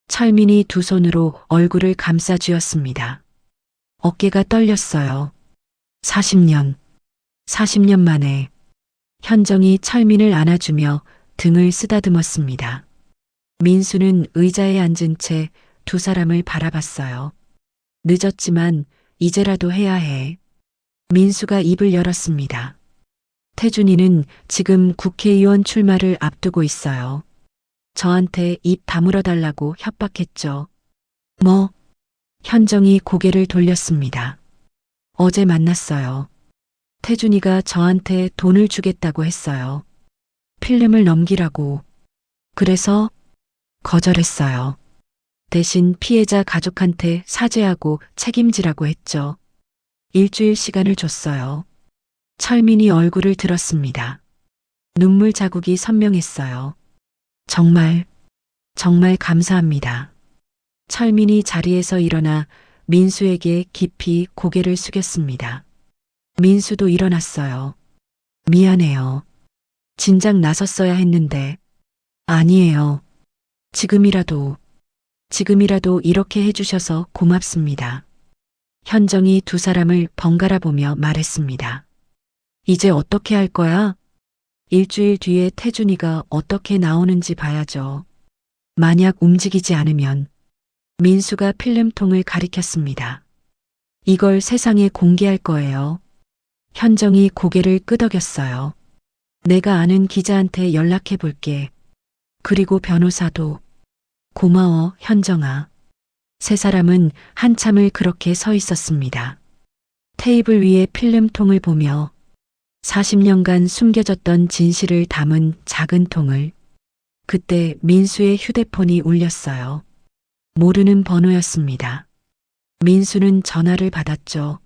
철민이 두 손으로 얼굴을 감싸 쥐었습니다. 어깨가 떨렸어요. 40년 만에 현정이 철민을 안아주며 등을 쓰다듬었습니다. 민수는 의자에 앉은 채 두 사람을 바라봤어요. 늦었지만 이제라도 해야 해. 민수가 입을 열었습니다. 태준이는 지금 국회의원 출마를 앞두고 있어요. 저한테 입 다물어 달라고 협박했죠. 뭐? 현정이 고개를 돌렸습니다. 어제 만났어요. 태준이가 저한테 돈을 주겠다고 했어요. 필름을 넘기라고. 그래서 거절했어요. 대신 피해자 가족한테 사죄하고 책임지라고 했죠. 일주일 시간을 줬어요. 철민이 얼굴을 들었습니다. 눈물 자국이 선명했어요. 정말 감사합니다. 철민이 자리에서 일어나 민수에게 깊이 고개를 숙였습니다. 민수도 일어났어요. 미안해요. 진작 나섰어야 했는데. 아니에요. 지금이라도 이렇게 해주셔서 고맙습니다. 현정이 두 사람을 번갈아 보며 말했습니다. 이제 어떻게 할 거야? 일주일 뒤에 태준이가 어떻게 나오는지 봐야죠. 만약 움직이지 않으면. 민수가 필름통을 가리켰습니다. 이걸 세상에 공개할 거예요. 현정이 고개를 끄덕였어요. 내가 아는 기자한테 연락해 볼게. 그리고 변호사도. 고마워, 현정아. 세 사람은 한참을 그렇게 서 있었습니다. 테이블 위에 필름통을 보며 40년간 숨겨졌던 진실을 담은 작은 통을. 그때 민수의 휴대폰이 울렸어요. 모르는 번호였습니다. 민수는 전화를 받았죠.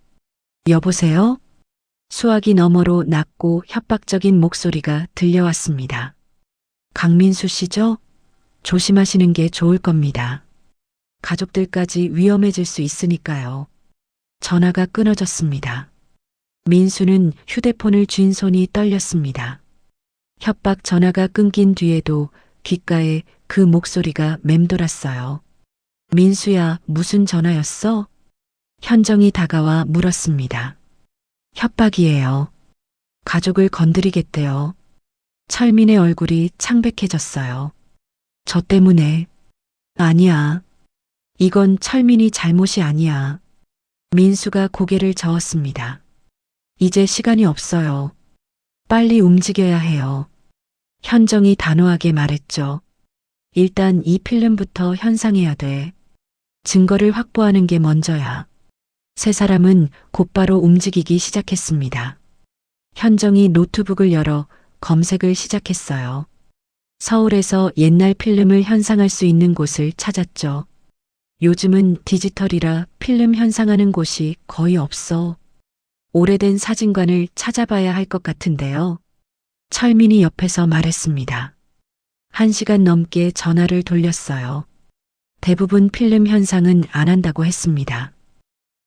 여보세요? 수화기 너머로 낮고 협박적인 목소리가 들려왔습니다. 강민수 씨죠? 조심하시는 게 좋을 겁니다. 가족들까지 위험해질 수 있으니까요. 전화가 끊어졌습니다. 민수는 휴대폰을 쥔 손이 떨렸습니다. 협박 전화가 끊긴 뒤에도 귓가에 그 목소리가 맴돌았어요. 민수야, 무슨 전화였어? 현정이 다가와 물었습니다. 협박이에요. 가족을 건드리겠대요. 철민의 얼굴이 창백해졌어요. 저 때문에. 아니야. 이건 철민이 잘못이 아니야. 민수가 고개를 저었습니다. 이제 시간이 없어요. 빨리 움직여야 해요. 현정이 단호하게 말했죠. 일단 이 필름부터 현상해야 돼. 증거를 확보하는 게 먼저야. 세 사람은 곧바로 움직이기 시작했습니다. 현정이 노트북을 열어 검색을 시작했어요. 서울에서 옛날 필름을 현상할 수 있는 곳을 찾았죠. 요즘은 디지털이라 필름 현상하는 곳이 거의 없어. 오래된 사진관을 찾아봐야 할 것 같은데요. 철민이 옆에서 말했습니다. 1시간 넘게 전화를 돌렸어요. 대부분 필름 현상은 안 한다고 했습니다.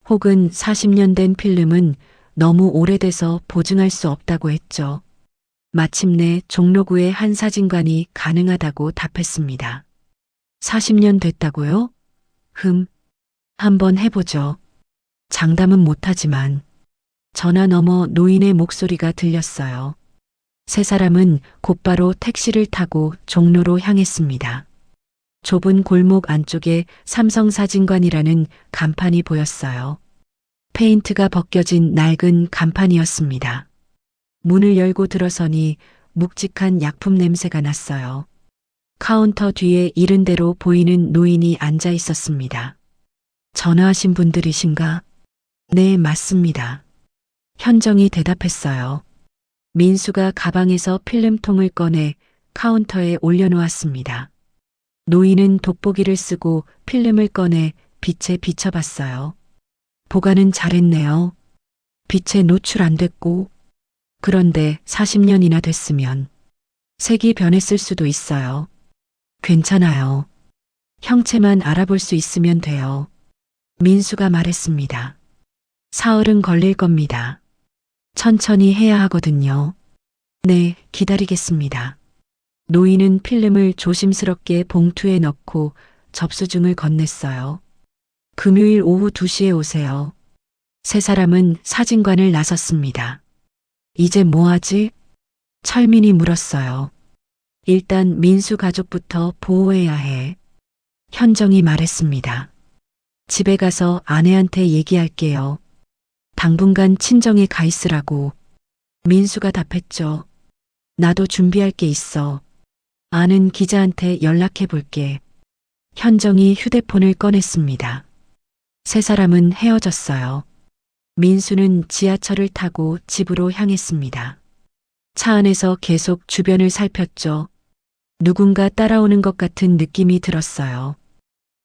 혹은 40년 된 필름은 너무 오래돼서 보증할 수 없다고 했죠. 마침내 종로구의 한 사진관이 가능하다고 답했습니다. 40년 됐다고요? 한번 해보죠. 장담은 못하지만. 전화 너머 노인의 목소리가 들렸어요. 세 사람은 곧바로 택시를 타고 종로로 향했습니다. 좁은 골목 안쪽에 삼성사진관이라는 간판이 보였어요. 페인트가 벗겨진 낡은 간판이었습니다. 문을 열고 들어서니 묵직한 약품 냄새가 났어요. 카운터 뒤에 이른 대로 보이는 노인이 앉아 있었습니다. 전화하신 분들이신가? 네, 맞습니다. 현정이 대답했어요. 민수가 가방에서 필름통을 꺼내 카운터에 올려놓았습니다. 노인은 돋보기를 쓰고 필름을 꺼내 빛에 비춰봤어요. 보관은 잘했네요. 빛에 노출 안 됐고. 그런데 40년이나 됐으면 색이 변했을 수도 있어요. 괜찮아요. 형체만 알아볼 수 있으면 돼요. 민수가 말했습니다. 사흘은 걸릴 겁니다. 천천히 해야 하거든요. 네, 기다리겠습니다. 노인은 필름을 조심스럽게 봉투에 넣고 접수증을 건넸어요. 금요일 오후 2시에 오세요. 세 사람은 사진관을 나섰습니다. 이제 뭐 하지? 철민이 물었어요. 일단 민수 가족부터 보호해야 해. 현정이 말했습니다. 집에 가서 아내한테 얘기할게요. 당분간 친정에 가 있으라고. 민수가 답했죠. 나도 준비할 게 있어. 아는 기자한테 연락해 볼게. 현정이 휴대폰을 꺼냈습니다. 세 사람은 헤어졌어요. 민수는 지하철을 타고 집으로 향했습니다. 차 안에서 계속 주변을 살폈죠. 누군가 따라오는 것 같은 느낌이 들었어요.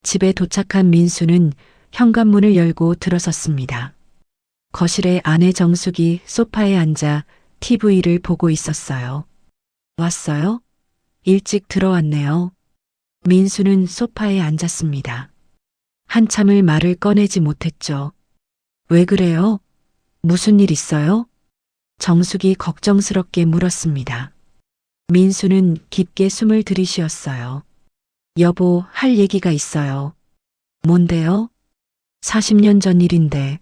집에 도착한 민수는 현관문을 열고 들어섰습니다. 거실에 아내 정숙이 소파에 앉아 TV를 보고 있었어요. 왔어요? 일찍 들어왔네요. 민수는 소파에 앉았습니다. 한참을 말을 꺼내지 못했죠. 왜 그래요? 무슨 일 있어요? 정숙이 걱정스럽게 물었습니다. 민수는 깊게 숨을 들이쉬었어요. 여보, 할 얘기가 있어요. 뭔데요? 40년 전 일인데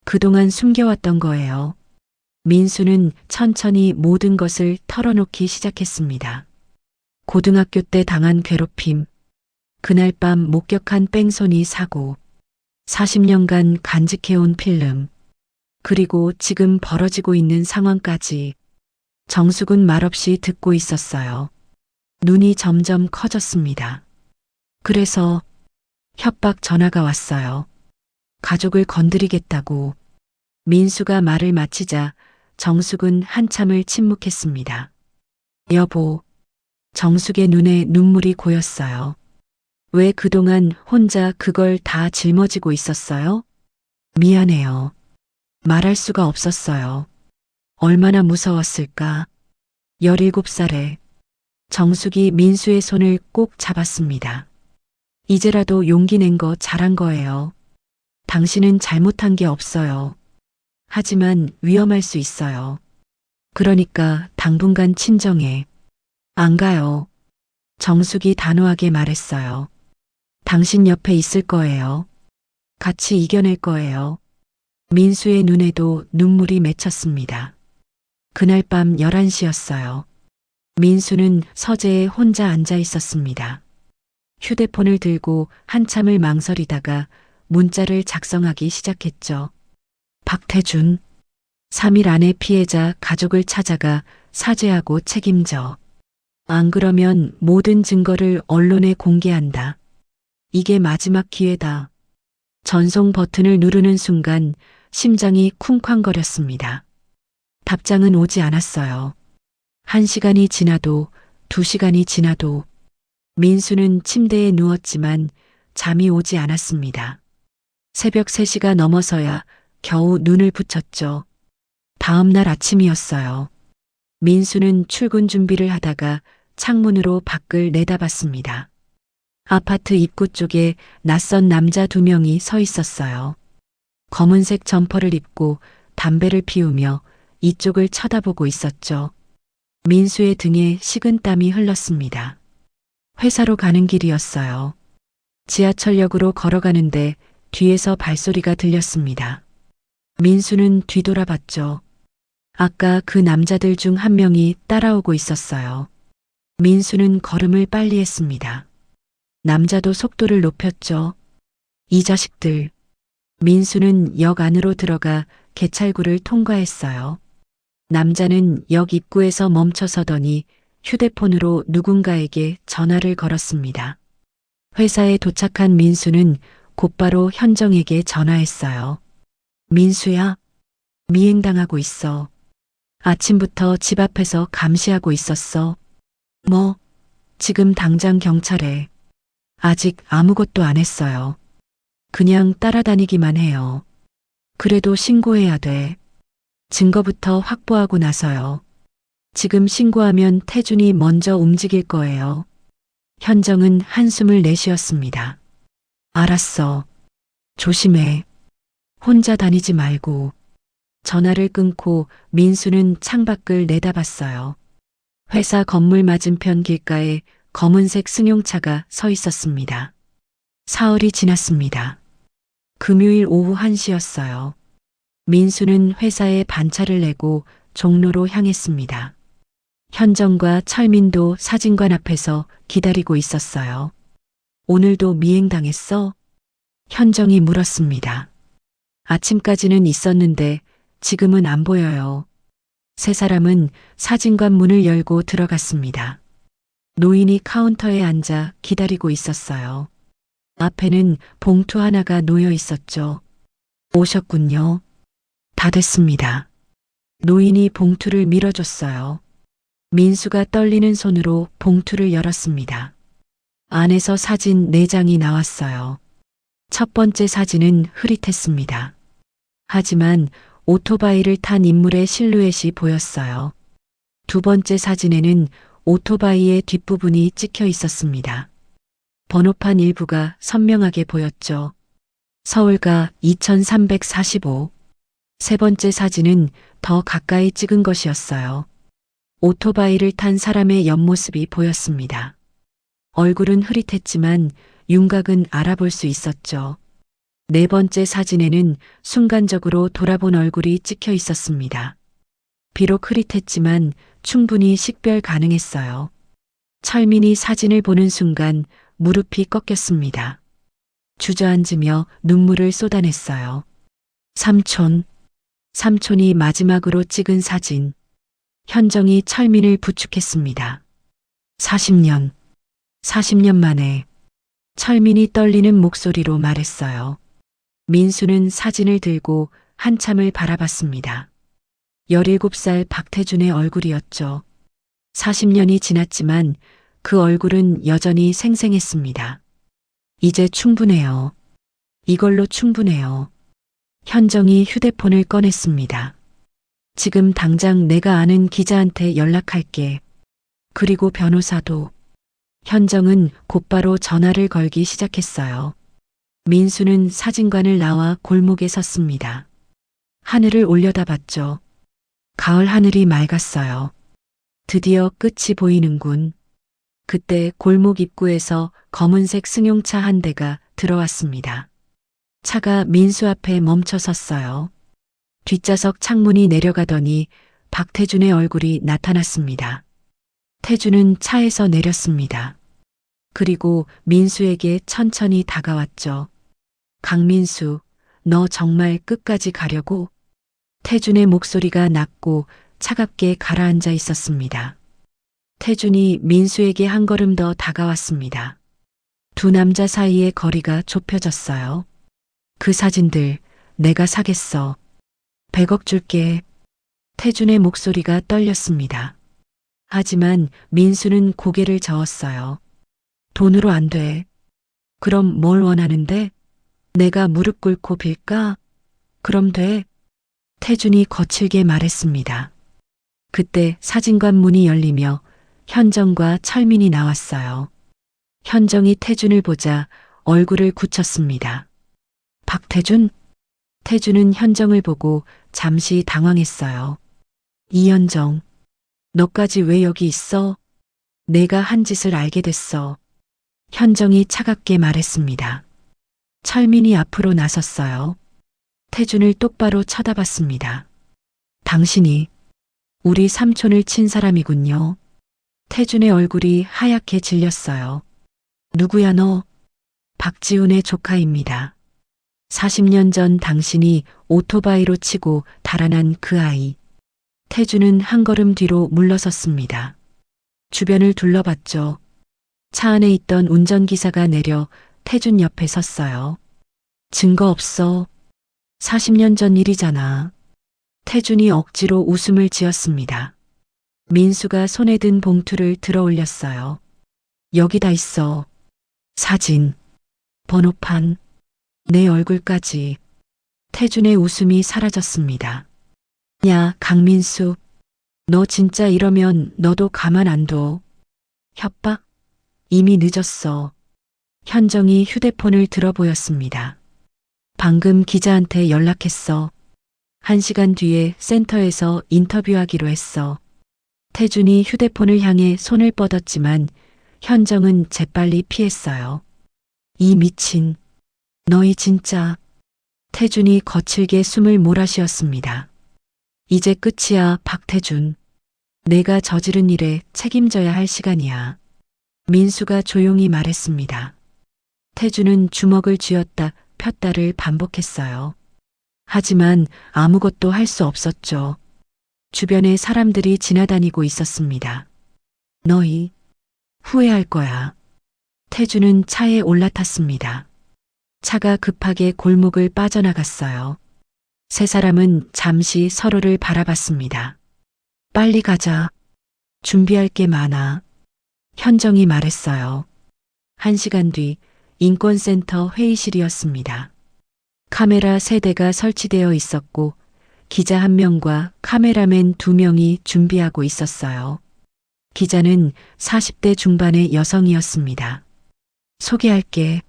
그동안 숨겨왔던 거예요. 민수는 천천히 모든 것을 털어놓기 시작했습니다. 고등학교 때 당한 괴롭힘, 그날 밤 목격한 뺑소니 사고, 40년간 간직해온 필름, 그리고 지금 벌어지고 있는 상황까지. 정숙은 말없이 듣고 있었어요. 눈이 점점 커졌습니다. 그래서 협박 전화가 왔어요. 가족을 건드리겠다고. 민수가 말을 마치자 정숙은 한참을 침묵했습니다. 여보, 정숙의 눈에 눈물이 고였어요. 왜 그동안 혼자 그걸 다 짊어지고 있었어요? 미안해요. 말할 수가 없었어요. 얼마나 무서웠을까. 17살에 정숙이 민수의 손을 꼭 잡았습니다. 이제라도 용기 낸 거 잘한 거예요. 당신은 잘못한 게 없어요. 하지만 위험할 수 있어요. 그러니까 당분간 친정에 안 가요. 정숙이 단호하게 말했어요. 당신 옆에 있을 거예요. 같이 이겨낼 거예요. 민수의 눈에도 눈물이 맺혔습니다. 그날 밤 11시였어요. 민수는 서재에 혼자 앉아 있었습니다. 휴대폰을 들고 한참을 망설이다가 문자를 작성하기 시작했죠. 박태준, 3일 안에 피해자 가족을 찾아가 사죄하고 책임져. 안 그러면 모든 증거를 언론에 공개한다. 이게 마지막 기회다. 전송 버튼을 누르는 순간 심장이 쿵쾅거렸습니다. 답장은 오지 않았어요. 1시간이 지나도 2시간이 지나도 민수는 침대에 누웠지만 잠이 오지 않았습니다. 새벽 3시가 넘어서야 겨우 눈을 붙였죠. 다음 날 아침이었어요. 민수는 출근 준비를 하다가 창문으로 밖을 내다봤습니다. 아파트 입구 쪽에 낯선 남자 2명이 서 있었어요. 검은색 점퍼를 입고 담배를 피우며 이쪽을 쳐다보고 있었죠. 민수의 등에 식은땀이 흘렀습니다. 회사로 가는 길이었어요. 지하철역으로 걸어가는데 뒤에서 발소리가 들렸습니다. 민수는 뒤돌아봤죠. 아까 그 남자들 중 한 명이 따라오고 있었어요. 민수는 걸음을 빨리 했습니다. 남자도 속도를 높였죠. 이 자식들. 민수는 역 안으로 들어가 개찰구를 통과했어요. 남자는 역 입구에서 멈춰서더니 휴대폰으로 누군가에게 전화를 걸었습니다. 회사에 도착한 민수는 곧바로 현정에게 전화했어요. 민수야, 미행당하고 있어. 아침부터 집 앞에서 감시하고 있었어. 뭐, 지금 당장 경찰에. 아직 아무것도 안 했어요. 그냥 따라다니기만 해요. 그래도 신고해야 돼. 증거부터 확보하고 나서요. 지금 신고하면 태준이 먼저 움직일 거예요. 현정은 한숨을 내쉬었습니다. 알았어. 조심해. 혼자 다니지 말고. 전화를 끊고 민수는 창밖을 내다봤어요. 회사 건물 맞은편 길가에 검은색 승용차가 서 있었습니다. 사흘이 지났습니다. 금요일 오후 1시였어요. 민수는 회사에 반차를 내고 종로로 향했습니다. 현정과 철민도 사진관 앞에서 기다리고 있었어요. 오늘도 미행당했어? 현정이 물었습니다. 아침까지는 있었는데 지금은 안 보여요. 세 사람은 사진관 문을 열고 들어갔습니다. 노인이 카운터에 앉아 기다리고 있었어요. 앞에는 봉투 하나가 놓여 있었죠. 오셨군요. 다 됐습니다. 노인이 봉투를 밀어줬어요. 민수가 떨리는 손으로 봉투를 열었습니다. 안에서 사진 4장이 나왔어요. 첫 번째 사진은 흐릿했습니다. 하지만 오토바이를 탄 인물의 실루엣이 보였어요. 두 번째 사진에는 오토바이의 뒷부분이 찍혀 있었습니다. 번호판 일부가 선명하게 보였죠. 서울가 2345. 세 번째 사진은 더 가까이 찍은 것이었어요. 오토바이를 탄 사람의 옆모습이 보였습니다. 얼굴은 흐릿했지만 윤곽은 알아볼 수 있었죠. 네 번째 사진에는 순간적으로 돌아본 얼굴이 찍혀 있었습니다. 비록 흐릿했지만 충분히 식별 가능했어요. 철민이 사진을 보는 순간 무릎이 꺾였습니다. 주저앉으며 눈물을 쏟아냈어요. 삼촌이 마지막으로 찍은 사진. 현정이 철민을 부축했습니다. 40년 만에. 철민이 떨리는 목소리로 말했어요. 민수는 사진을 들고 한참을 바라봤습니다. 17살 박태준의 얼굴이었죠. 40년이 지났지만 그 얼굴은 여전히 생생했습니다. 이제 충분해요. 이걸로 충분해요. 현정이 휴대폰을 꺼냈습니다. 지금 당장 내가 아는 기자한테 연락할게. 그리고 변호사도. 현정은 곧바로 전화를 걸기 시작했어요. 민수는 사진관을 나와 골목에 섰습니다. 하늘을 올려다봤죠. 가을 하늘이 맑았어요. 드디어 끝이 보이는군. 그때 골목 입구에서 검은색 승용차 한 대가 들어왔습니다. 차가 민수 앞에 멈춰 섰어요. 뒷좌석 창문이 내려가더니 박태준의 얼굴이 나타났습니다. 태준은 차에서 내렸습니다. 그리고 민수에게 천천히 다가왔죠. 강민수, 너 정말 끝까지 가려고? 태준의 목소리가 낮고 차갑게 가라앉아 있었습니다. 태준이 민수에게 한 걸음 더 다가왔습니다. 두 남자 사이의 거리가 좁혀졌어요. 그 사진들 내가 사겠어. 100억 줄게. 태준의 목소리가 떨렸습니다. 하지만 민수는 고개를 저었어요. 돈으로 안 돼. 그럼 뭘 원하는데? 내가 무릎 꿇고 빌까? 그럼 돼. 태준이 거칠게 말했습니다. 그때 사진관 문이 열리며 현정과 철민이 나왔어요. 현정이 태준을 보자 얼굴을 굳혔습니다. 박태준? 태준은 현정을 보고 잠시 당황했어요. 이현정, 너까지 왜 여기 있어? 내가 한 짓을 알게 됐어. 현정이 차갑게 말했습니다. 철민이 앞으로 나섰어요. 태준을 똑바로 쳐다봤습니다. 당신이 우리 삼촌을 친 사람이군요. 태준의 얼굴이 하얗게 질렸어요. 누구야 너? 박지훈의 조카입니다. 40년 전 당신이 오토바이로 치고 달아난 그 아이. 태준은 한 걸음 뒤로 물러섰습니다. 주변을 둘러봤죠. 차 안에 있던 운전기사가 내려 태준 옆에 섰어요. 증거 없어. 40년 전 일이잖아. 태준이 억지로 웃음을 지었습니다. 민수가 손에 든 봉투를 들어 올렸어요. 여기다 있어. 사진, 번호판, 내 얼굴까지. 태준의 웃음이 사라졌습니다. 야, 강민수. 너 진짜 이러면 너도 가만 안 둬. 협박? 이미 늦었어. 현정이 휴대폰을 들어 보였습니다. 방금 기자한테 연락했어. 1시간 뒤에 센터에서 인터뷰하기로 했어. 태준이 휴대폰을 향해 손을 뻗었지만 현정은 재빨리 피했어요. 이 미친. 너희 진짜. 태준이 거칠게 숨을 몰아쉬었습니다. 이제 끝이야, 박태준. 내가 저지른 일에 책임져야 할 시간이야. 민수가 조용히 말했습니다. 태준은 주먹을 쥐었다 폈다를 반복했어요. 하지만 아무것도 할 수 없었죠. 주변에 사람들이 지나다니고 있었습니다. 너희 후회할 거야. 태준은 차에 올라탔습니다. 차가 급하게 골목을 빠져나갔어요. 세 사람은 잠시 서로를 바라봤습니다. 빨리 가자. 준비할 게 많아. 현정이 말했어요. 1시간 뒤 인권센터 회의실이었습니다. 카메라 3대가 설치되어 있었고 기자 1명과 카메라맨 2명이 준비하고 있었어요. 기자는 40대 중반의 여성이었습니다. 소개할게.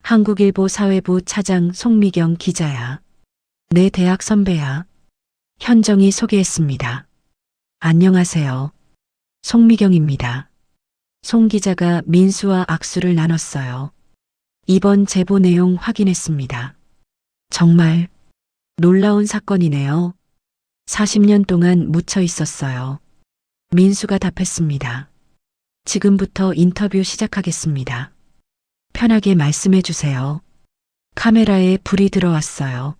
한국일보 사회부 차장 송미경 기자야. 내 대학 선배야. 현정이 소개했습니다. 안녕하세요. 송미경입니다. 송 기자가 민수와 악수를 나눴어요. 이번 제보 내용 확인했습니다. 정말 놀라운 사건이네요. 40년 동안 묻혀 있었어요. 민수가 답했습니다. 지금부터 인터뷰 시작하겠습니다. 편하게 말씀해 주세요. 카메라에 불이 들어왔어요.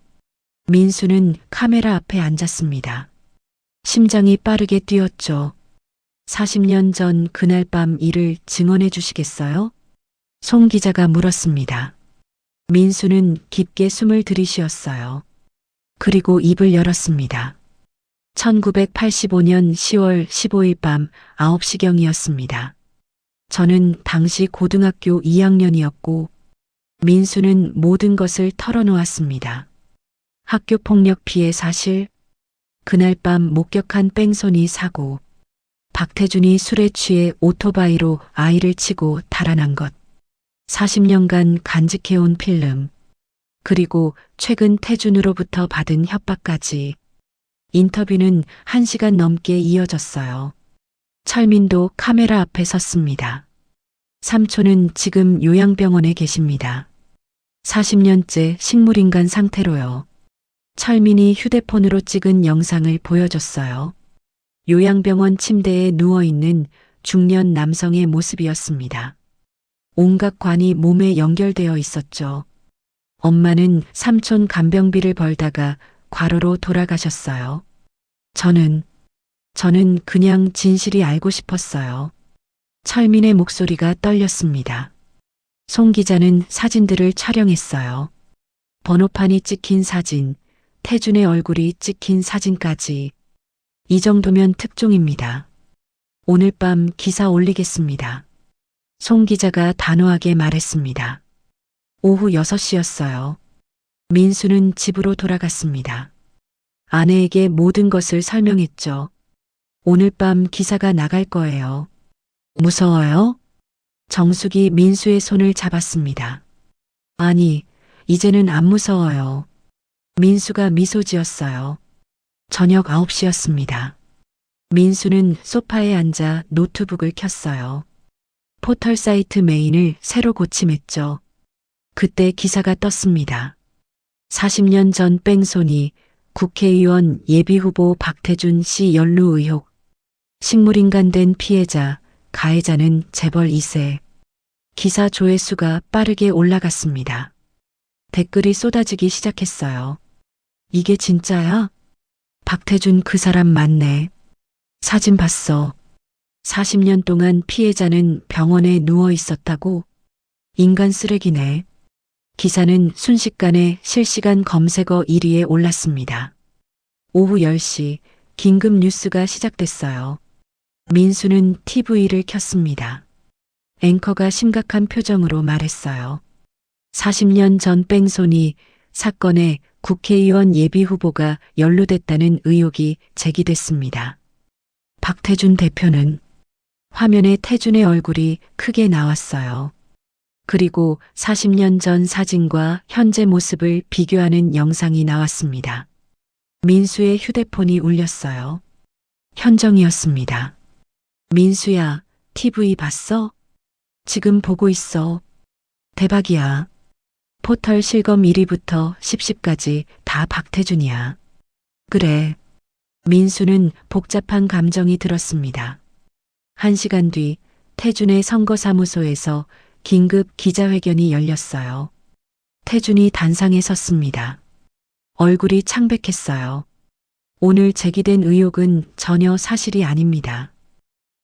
민수는 카메라 앞에 앉았습니다. 심장이 빠르게 뛰었죠. 40년 전 그날 밤 일을 증언해 주시겠어요? 송 기자가 물었습니다. 민수는 깊게 숨을 들이쉬었어요. 그리고 입을 열었습니다. 1985년 10월 15일 밤 9시경이었습니다. 저는 당시 고등학교 2학년이었고 민수는 모든 것을 털어놓았습니다. 학교 폭력 피해 사실, 그날 밤 목격한 뺑소니 사고, 박태준이 술에 취해 오토바이로 아이를 치고 달아난 것, 40년간 간직해온 필름, 그리고 최근 태준으로부터 받은 협박까지. 인터뷰는 1시간 넘게 이어졌어요. 철민도 카메라 앞에 섰습니다. 삼촌은 지금 요양병원에 계십니다. 40년째 식물인간 상태로요. 철민이 휴대폰으로 찍은 영상을 보여줬어요. 요양병원 침대에 누워있는 중년 남성의 모습이었습니다. 온갖 관이 몸에 연결되어 있었죠. 엄마는 삼촌 간병비를 벌다가 과로로 돌아가셨어요. 저는 그냥 진실이 알고 싶었어요. 철민의 목소리가 떨렸습니다. 송 기자는 사진들을 촬영했어요. 번호판이 찍힌 사진, 태준의 얼굴이 찍힌 사진까지. 이 정도면 특종입니다. 오늘 밤 기사 올리겠습니다. 송 기자가 단호하게 말했습니다. 오후 6시였어요. 민수는 집으로 돌아갔습니다. 아내에게 모든 것을 설명했죠. 오늘 밤 기사가 나갈 거예요. 무서워요? 정숙이 민수의 손을 잡았습니다. 아니, 이제는 안 무서워요. 민수가 미소 지었어요. 저녁 9시였습니다. 민수는 소파에 앉아 노트북을 켰어요. 포털 사이트 메인을 새로 고침했죠. 그때 기사가 떴습니다. 40년 전 뺑소니 국회의원 예비후보 박태준 씨 연루 의혹. 식물인간 된 피해자, 가해자는 재벌 2세. 기사 조회수가 빠르게 올라갔습니다. 댓글이 쏟아지기 시작했어요. 이게 진짜야? 박태준 그 사람 맞네. 사진 봤어. 40년 동안 피해자는 병원에 누워 있었다고? 인간 쓰레기네. 기사는 순식간에 실시간 검색어 1위에 올랐습니다. 오후 10시 긴급 뉴스가 시작됐어요. 민수는 TV를 켰습니다. 앵커가 심각한 표정으로 말했어요. 40년 전 뺑소니 사건에 국회의원 예비후보가 연루됐다는 의혹이 제기됐습니다. 박태준 대표는 화면에 태준의 얼굴이 크게 나왔어요. 그리고 40년 전 사진과 현재 모습을 비교하는 영상이 나왔습니다. 민수의 휴대폰이 울렸어요. 현정이었습니다. 민수야, TV 봤어? 지금 보고 있어. 대박이야. 포털 실검 1위부터 10시까지 다 박태준이야. 그래. 민수는 복잡한 감정이 들었습니다. 1시간 뒤 태준의 선거사무소에서 긴급 기자회견이 열렸어요. 태준이 단상에 섰습니다. 얼굴이 창백했어요. 오늘 제기된 의혹은 전혀 사실이 아닙니다.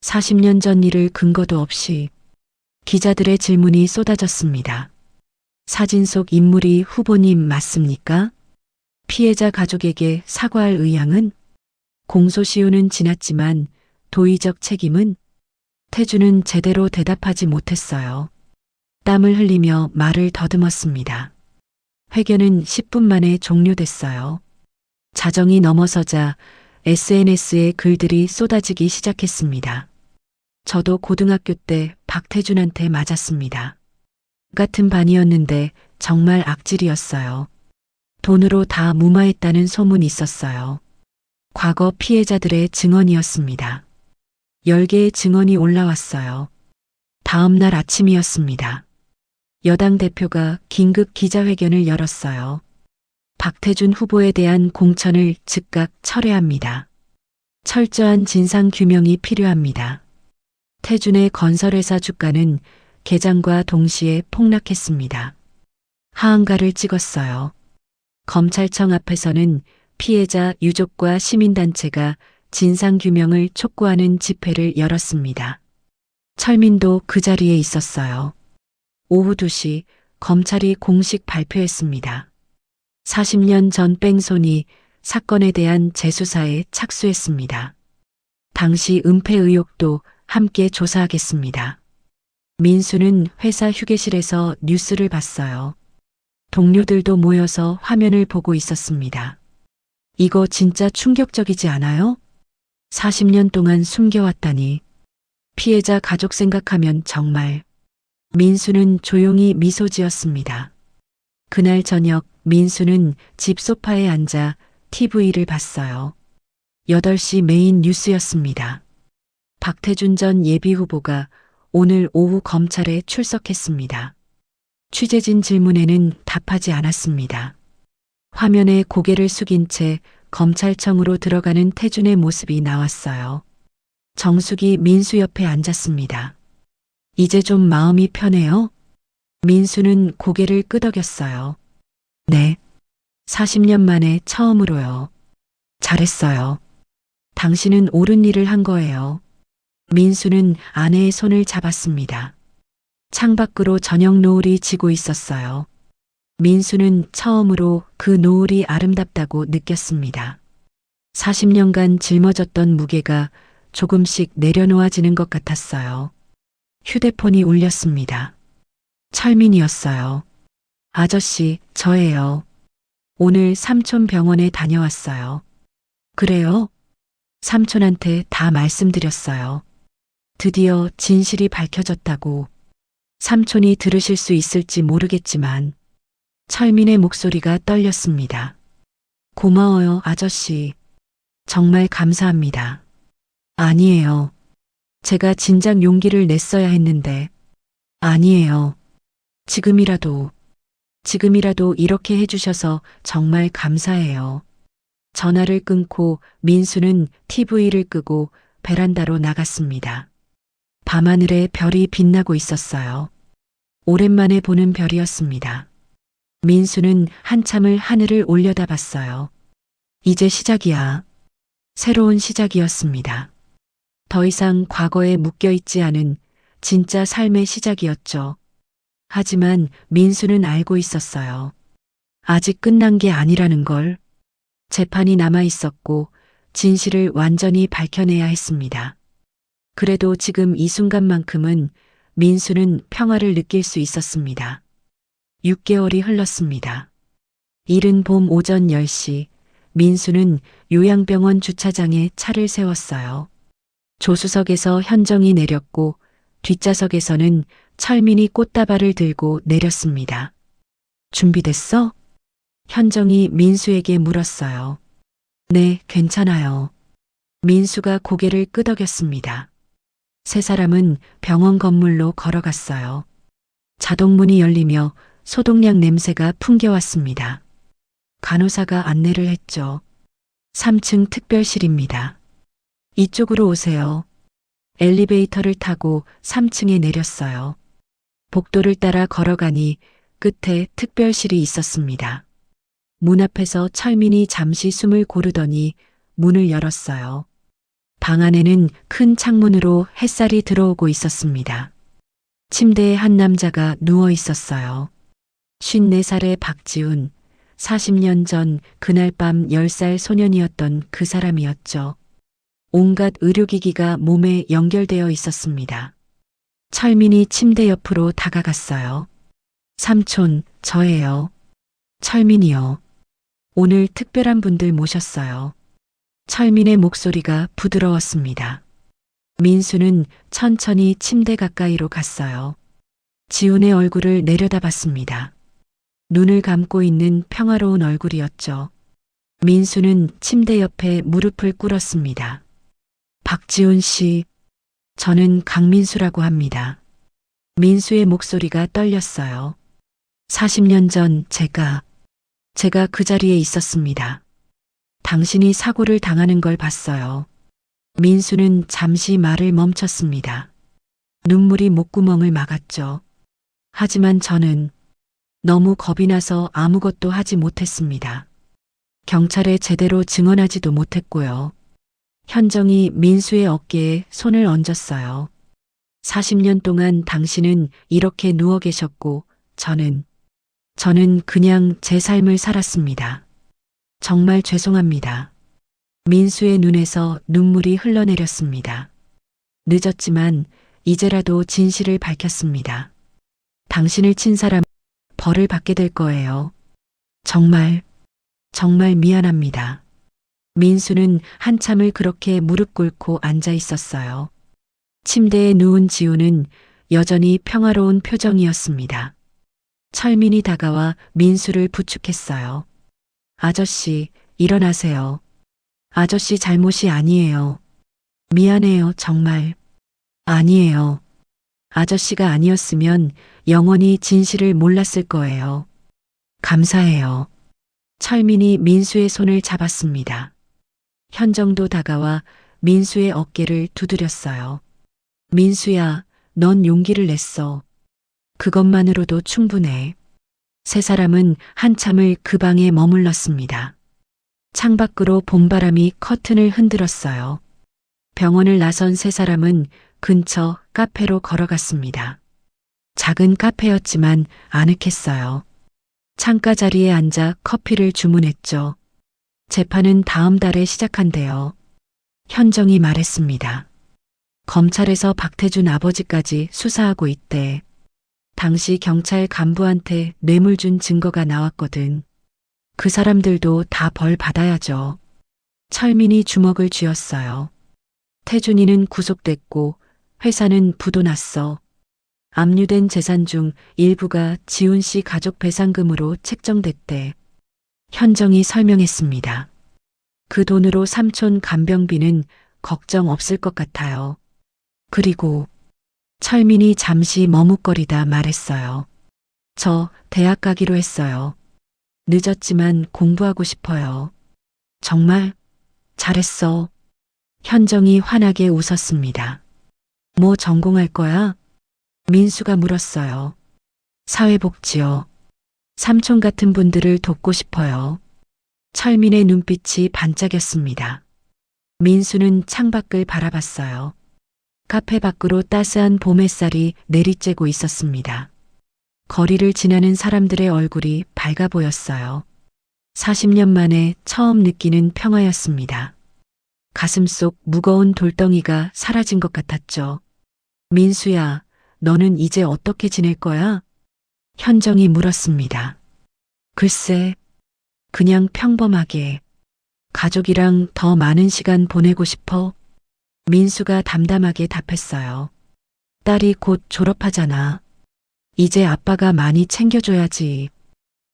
40년 전 일을 근거도 없이. 기자들의 질문이 쏟아졌습니다. 사진 속 인물이 후보님 맞습니까? 피해자 가족에게 사과할 의향은? 공소시효는 지났지만 도의적 책임은? 태준은 제대로 대답하지 못했어요. 땀을 흘리며 말을 더듬었습니다. 회견은 10분 만에 종료됐어요. 자정이 넘어서자 SNS에 글들이 쏟아지기 시작했습니다. 저도 고등학교 때 박태준한테 맞았습니다. 같은 반이었는데 정말 악질이었어요. 돈으로 다 무마했다는 소문이 있었어요. 과거 피해자들의 증언이었습니다. 10개의 증언이 올라왔어요. 다음 날 아침이었습니다. 여당 대표가 긴급 기자회견을 열었어요. 박태준 후보에 대한 공천을 즉각 철회합니다. 철저한 진상 규명이 필요합니다. 태준의 건설회사 주가는 개장과 동시에 폭락했습니다. 하한가를 찍었어요. 검찰청 앞에서는 피해자 유족과 시민단체가 진상규명을 촉구하는 집회를 열었습니다. 철민도 그 자리에 있었어요. 오후 2시 검찰이 공식 발표했습니다. 40년 전 뺑소니 사건에 대한 재수사에 착수했습니다. 당시 은폐 의혹도 함께 조사하겠습니다. 민수는 회사 휴게실에서 뉴스를 봤어요. 동료들도 모여서 화면을 보고 있었습니다. 이거 진짜 충격적이지 않아요? 40년 동안 숨겨왔다니. 피해자 가족 생각하면 정말. 민수는 조용히 미소 지었습니다. 그날 저녁 민수는 집 소파에 앉아 TV를 봤어요. 8시 메인 뉴스였습니다. 박태준 전 예비후보가 오늘 오후 검찰에 출석했습니다. 취재진 질문에는 답하지 않았습니다. 화면에 고개를 숙인 채 검찰청으로 들어가는 태준의 모습이 나왔어요. 정숙이 민수 옆에 앉았습니다. 이제 좀 마음이 편해요? 민수는 고개를 끄덕였어요. 네. 40년 만에 처음으로요. 잘했어요. 당신은 옳은 일을 한 거예요. 민수는 아내의 손을 잡았습니다. 창밖으로 저녁 노을이 지고 있었어요. 민수는 처음으로 그 노을이 아름답다고 느꼈습니다. 40년간 짊어졌던 무게가 조금씩 내려놓아지는 것 같았어요. 휴대폰이 울렸습니다. 철민이었어요. 아저씨, 저예요. 오늘 삼촌 병원에 다녀왔어요. 그래요? 삼촌한테 다 말씀드렸어요. 드디어 진실이 밝혀졌다고. 삼촌이 들으실 수 있을지 모르겠지만 철민의 목소리가 떨렸습니다. 고마워요, 아저씨. 정말 감사합니다. 아니에요. 제가 진작 용기를 냈어야 했는데. 아니에요. 지금이라도 이렇게 해주셔서 정말 감사해요. 전화를 끊고 민수는 TV를 끄고 베란다로 나갔습니다. 밤하늘에 별이 빛나고 있었어요. 오랜만에 보는 별이었습니다. 민수는 한참을 하늘을 올려다봤어요. 이제 시작이야. 새로운 시작이었습니다. 더 이상 과거에 묶여있지 않은 진짜 삶의 시작이었죠. 하지만 민수는 알고 있었어요. 아직 끝난 게 아니라는 걸. 재판이 남아 있었고 진실을 완전히 밝혀내야 했습니다. 그래도 지금 이 순간만큼은 민수는 평화를 느낄 수 있었습니다. 6개월이 흘렀습니다. 이른 봄 오전 10시, 민수는 요양병원 주차장에 차를 세웠어요. 조수석에서 현정이 내렸고 뒷좌석에서는 철민이 꽃다발을 들고 내렸습니다. 준비됐어? 현정이 민수에게 물었어요. 네, 괜찮아요. 민수가 고개를 끄덕였습니다. 세 사람은 병원 건물로 걸어갔어요. 자동문이 열리며 소독약 냄새가 풍겨왔습니다. 간호사가 안내를 했죠. 3층 특별실입니다. 이쪽으로 오세요. 엘리베이터를 타고 3층에 내렸어요. 복도를 따라 걸어가니 끝에 특별실이 있었습니다. 문 앞에서 철민이 잠시 숨을 고르더니 문을 열었어요. 방 안에는 큰 창문으로 햇살이 들어오고 있었습니다. 침대에 한 남자가 누워 있었어요. 54살의 박지훈, 40년 전 그날 밤 10살 소년이었던 그 사람이었죠. 온갖 의료기기가 몸에 연결되어 있었습니다. 철민이 침대 옆으로 다가갔어요. 삼촌, 저예요. 철민이요. 오늘 특별한 분들 모셨어요. 철민의 목소리가 부드러웠습니다. 민수는 천천히 침대 가까이로 갔어요. 지훈의 얼굴을 내려다봤습니다. 눈을 감고 있는 평화로운 얼굴이었죠. 민수는 침대 옆에 무릎을 꿇었습니다. 박지훈 씨, 저는 강민수라고 합니다. 민수의 목소리가 떨렸어요. 40년 전 제가 그 자리에 있었습니다. 당신이 사고를 당하는 걸 봤어요. 민수는 잠시 말을 멈췄습니다. 눈물이 목구멍을 막았죠. 하지만 저는 너무 겁이 나서 아무것도 하지 못했습니다. 경찰에 제대로 증언하지도 못했고요. 현정이 민수의 어깨에 손을 얹었어요. 40년 동안 당신은 이렇게 누워 계셨고 저는 그냥 제 삶을 살았습니다. 정말 죄송합니다. 민수의 눈에서 눈물이 흘러내렸습니다. 늦었지만 이제라도 진실을 밝혔습니다. 당신을 친 사람 벌을 받게 될 거예요. 정말 미안합니다. 민수는 한참을 그렇게 무릎 꿇고 앉아 있었어요. 침대에 누운 지우는 여전히 평화로운 표정이었습니다. 철민이 다가와 민수를 부축했어요. 아저씨, 일어나세요. 아저씨 잘못이 아니에요. 미안해요, 정말. 아니에요. 아저씨가 아니었으면 영원히 진실을 몰랐을 거예요. 감사해요. 철민이 민수의 손을 잡았습니다. 현정도 다가와 민수의 어깨를 두드렸어요. 민수야, 넌 용기를 냈어. 그것만으로도 충분해. 세 사람은 한참을 그 방에 머물렀습니다. 창밖으로 봄바람이 커튼을 흔들었어요. 병원을 나선 세 사람은 근처 카페로 걸어갔습니다. 작은 카페였지만 아늑했어요. 창가 자리에 앉아 커피를 주문했죠. 재판은 다음 달에 시작한대요. 현정이 말했습니다. 검찰에서 박태준 아버지까지 수사하고 있대. 당시 경찰 간부한테 뇌물 준 증거가 나왔거든. 그 사람들도 다 벌 받아야죠. 철민이 주먹을 쥐었어요. 태준이는 구속됐고 회사는 부도 났어. 압류된 재산 중 일부가 지훈 씨 가족 배상금으로 책정됐대. 현정이 설명했습니다. 그 돈으로 삼촌 간병비는 걱정 없을 것 같아요. 그리고 철민이 잠시 머뭇거리다 말했어요. 저 대학 가기로 했어요. 늦었지만 공부하고 싶어요. 정말? 잘했어. 현정이 환하게 웃었습니다. 뭐 전공할 거야? 민수가 물었어요. 사회복지요. 삼촌 같은 분들을 돕고 싶어요. 철민의 눈빛이 반짝였습니다. 민수는 창밖을 바라봤어요. 카페 밖으로 따스한 봄 햇살이 내리쬐고 있었습니다. 거리를 지나는 사람들의 얼굴이 밝아 보였어요. 40년 만에 처음 느끼는 평화였습니다. 가슴속 무거운 돌덩이가 사라진 것 같았죠. 민수야, 너는 이제 어떻게 지낼 거야? 현정이 물었습니다. 글쎄, 그냥 평범하게. 가족이랑 더 많은 시간 보내고 싶어. 민수가 담담하게 답했어요. 딸이 곧 졸업하잖아. 이제 아빠가 많이 챙겨줘야지.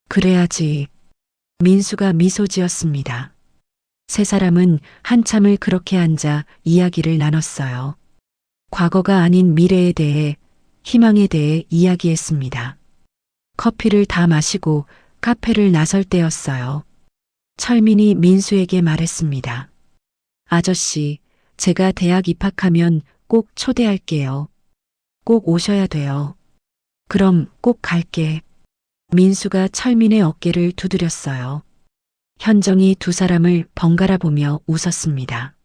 그래야지. 민수가 미소 지었습니다. 세 사람은 한참을 그렇게 앉아 이야기를 나눴어요. 과거가 아닌 미래에 대해, 희망에 대해 이야기했습니다. 커피를 다 마시고 카페를 나설 때였어요. 철민이 민수에게 말했습니다. 아저씨, 제가 대학 입학하면 꼭 초대할게요. 꼭 오셔야 돼요. 그럼 꼭 갈게. 민수가 철민의 어깨를 두드렸어요. 현정이 두 사람을 번갈아 보며 웃었습니다.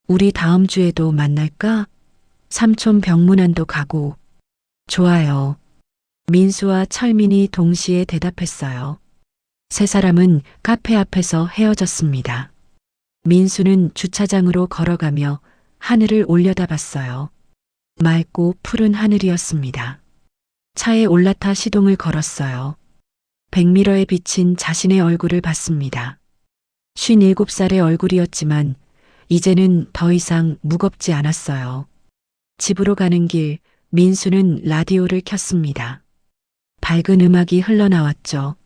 우리 다음 주에도 만날까? 삼촌 병문안도 가고. 좋아요. 민수와 철민이 동시에 대답했어요. 세 사람은 카페 앞에서 헤어졌습니다. 민수는 주차장으로 걸어가며 하늘을 올려다봤어요. 맑고 푸른 하늘이었습니다. 차에 올라타 시동을 걸었어요. 백미러에 비친 자신의 얼굴을 봤습니다. 57살의 얼굴이었지만 이제는 더 이상 무겁지 않았어요. 집으로 가는 길, 민수는 라디오를 켰습니다. 밝은 음악이 흘러나왔죠.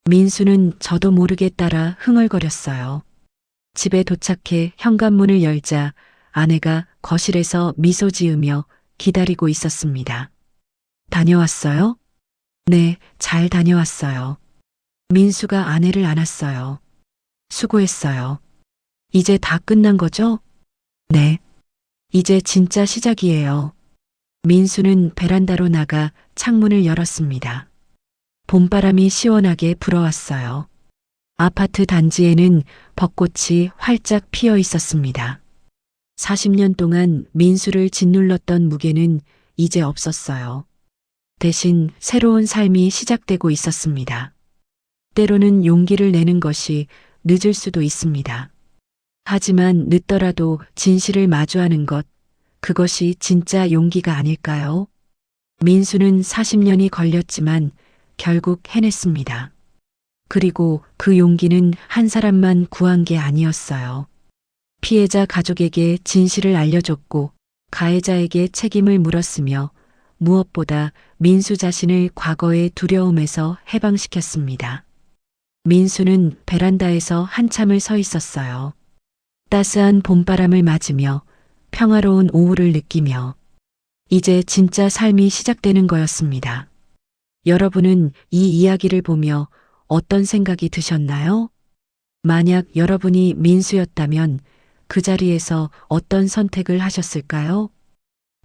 민수는 저도 모르게 따라 흥얼거렸어요. 집에 도착해 현관문을 열자 아내가 거실에서 미소 지으며 기다리고 있었습니다. 다녀왔어요? 네, 잘 다녀왔어요. 민수가 아내를 안았어요. 수고했어요. 이제 다 끝난 거죠? 네. 이제 진짜 시작이에요. 민수는 베란다로 나가 창문을 열었습니다. 봄바람이 시원하게 불어왔어요. 아파트 단지에는 벚꽃이 활짝 피어 있었습니다. 40년 동안 민수를 짓눌렀던 무게는 이제 없었어요. 대신 새로운 삶이 시작되고 있었습니다. 때로는 용기를 내는 것이 늦을 수도 있습니다. 하지만 늦더라도 진실을 마주하는 것, 그것이 진짜 용기가 아닐까요? 민수는 40년이 걸렸지만 결국 해냈습니다. 그리고 그 용기는 한 사람만 구한 게 아니었어요. 피해자 가족에게 진실을 알려줬고 가해자에게 책임을 물었으며 무엇보다 민수 자신을 과거의 두려움에서 해방시켰습니다. 민수는 베란다에서 한참을 서 있었어요. 따스한 봄바람을 맞으며 평화로운 오후를 느끼며 이제 진짜 삶이 시작되는 거였습니다. 여러분은 이 이야기를 보며 어떤 생각이 드셨나요? 만약 여러분이 민수였다면 그 자리에서 어떤 선택을 하셨을까요?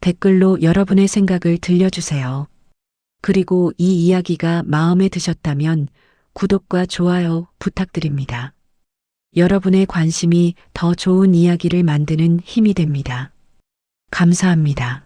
댓글로 여러분의 생각을 들려주세요. 그리고 이 이야기가 마음에 드셨다면 구독과 좋아요 부탁드립니다. 여러분의 관심이 더 좋은 이야기를 만드는 힘이 됩니다. 감사합니다.